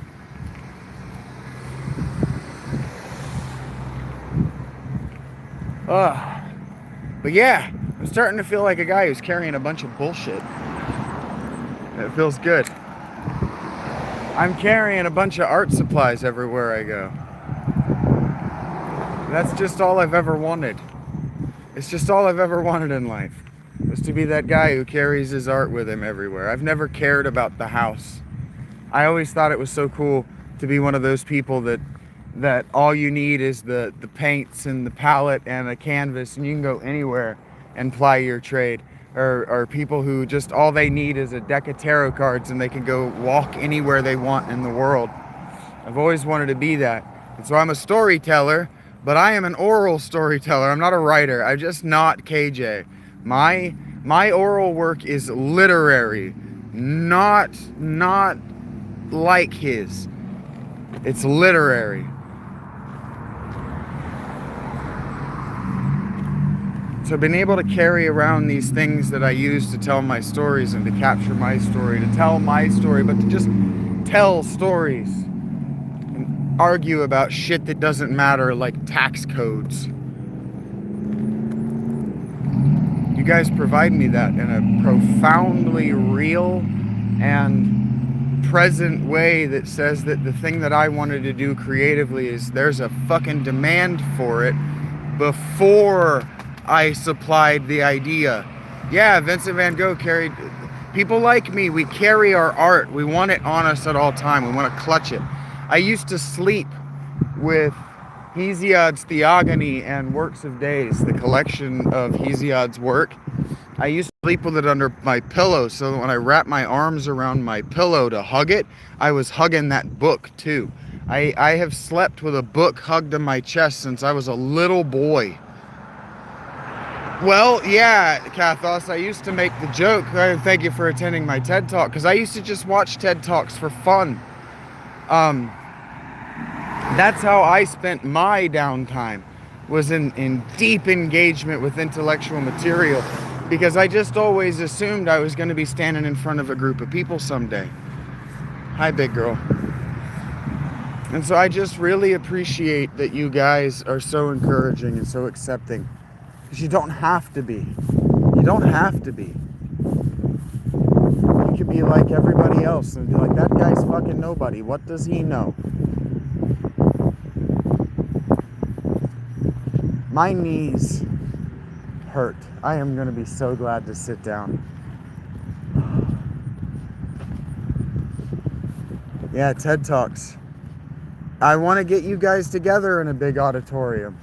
[SPEAKER 1] But yeah, I'm starting to feel like a guy who's carrying a bunch of bullshit. It feels good. I'm carrying a bunch of art supplies everywhere I go. That's just all I've ever wanted. It's just all I've ever wanted in life, was to be that guy who carries his art with him everywhere. I've never cared about the house. I always thought it was so cool to be one of those people that all you need is the paints and the palette and a canvas, and you can go anywhere and ply your trade. Or people who just all they need is a deck of tarot cards and they can go walk anywhere they want in the world. I've always wanted to be that. And so I'm a storyteller, but I am an oral storyteller. I'm not a writer. I'm just not KJ. My oral work is literary, not like his. It's literary. So I've been able to carry around these things that I use to tell my stories and to capture my story, to tell my story, but to just tell stories and argue about shit that doesn't matter, like tax codes. You guys provide me that in a profoundly real and present way that says that the thing that I wanted to do creatively is there's a fucking demand for it, before I supplied the idea. Yeah, Vincent van Gogh carried... People like me, we carry our art. We want it on us at all time. We want to clutch it. I used to sleep with Hesiod's Theogony and Works of Days, the collection of Hesiod's work. I used to sleep with it under my pillow, so that when I wrapped my arms around my pillow to hug it, I was hugging that book too. I have slept with a book hugged to my chest since I was a little boy. Well, yeah, Kathos, I used to make the joke, thank you for attending my TED Talk, because I used to just watch TED Talks for fun. That's how I spent my downtime, was in deep engagement with intellectual material, because I just always assumed I was going to be standing in front of a group of people someday. Hi, big girl. And so I just really appreciate that you guys are so encouraging and so accepting. Because you don't have to be. You don't have to be. You could be like everybody else and be like, that guy's fucking nobody. What does he know? My knees hurt. I am going to be so glad to sit down. Yeah, TED Talks. I want to get you guys together in a big auditorium.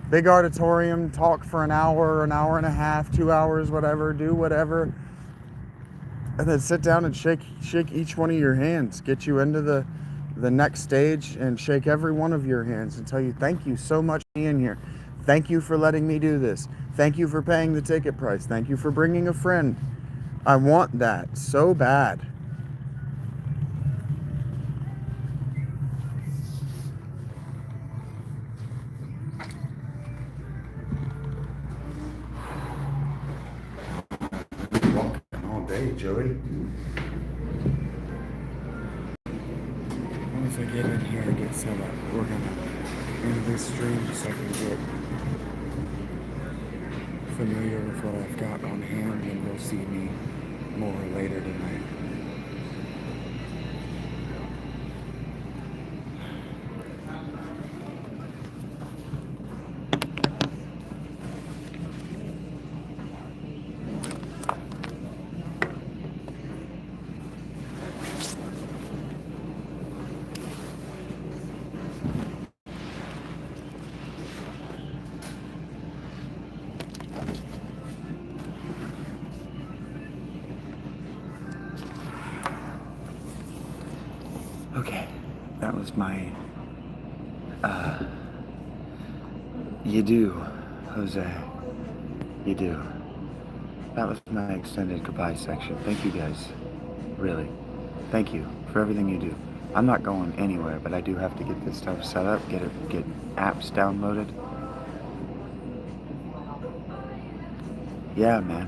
[SPEAKER 1] Big auditorium, talk for an hour and a half, 2 hours, whatever, do whatever. And then sit down and shake each one of your hands. Get you into the next stage and shake every one of your hands and tell you, thank you so much for being here. Thank you for letting me do this. Thank you for paying the ticket price. Thank you for bringing a friend. I want that so bad. Joey. Once I get in here and get set up, we're gonna end this stream so I can get familiar with what I've got on hand, and you'll see me more later tonight. Okay, that was my, you do, Jose, you do. That was my extended goodbye section. Thank you guys, really. Thank you for everything you do. I'm not going anywhere, but I do have to get this stuff set up, get apps downloaded. Yeah, man.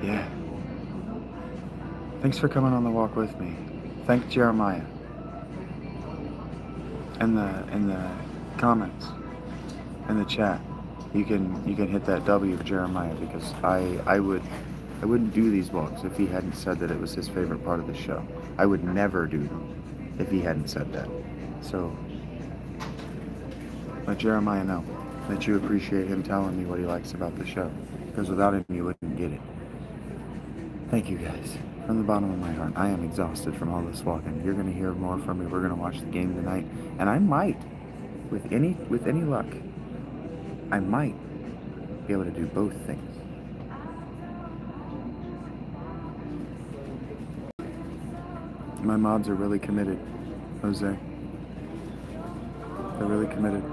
[SPEAKER 1] Yeah. Thanks for coming on the walk with me. Thank Jeremiah. In the comments, in the chat, you can hit that W for Jeremiah, because I wouldn't do these walks if he hadn't said that it was his favorite part of the show. I would never do them if he hadn't said that. So let Jeremiah know that you appreciate him telling me what he likes about the show, because without him you wouldn't get it. Thank you guys. From the bottom of my heart, I am exhausted from all this walking. You're going to hear more from me. We're going to watch the game tonight. And I might, with any luck, I might be able to do both things. My mods are really committed, Jose. They're really committed.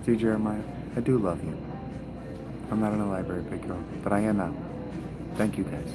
[SPEAKER 1] See, Jeremiah, I do love you. I'm not in a library, big girl, but I am out. Thank you, guys.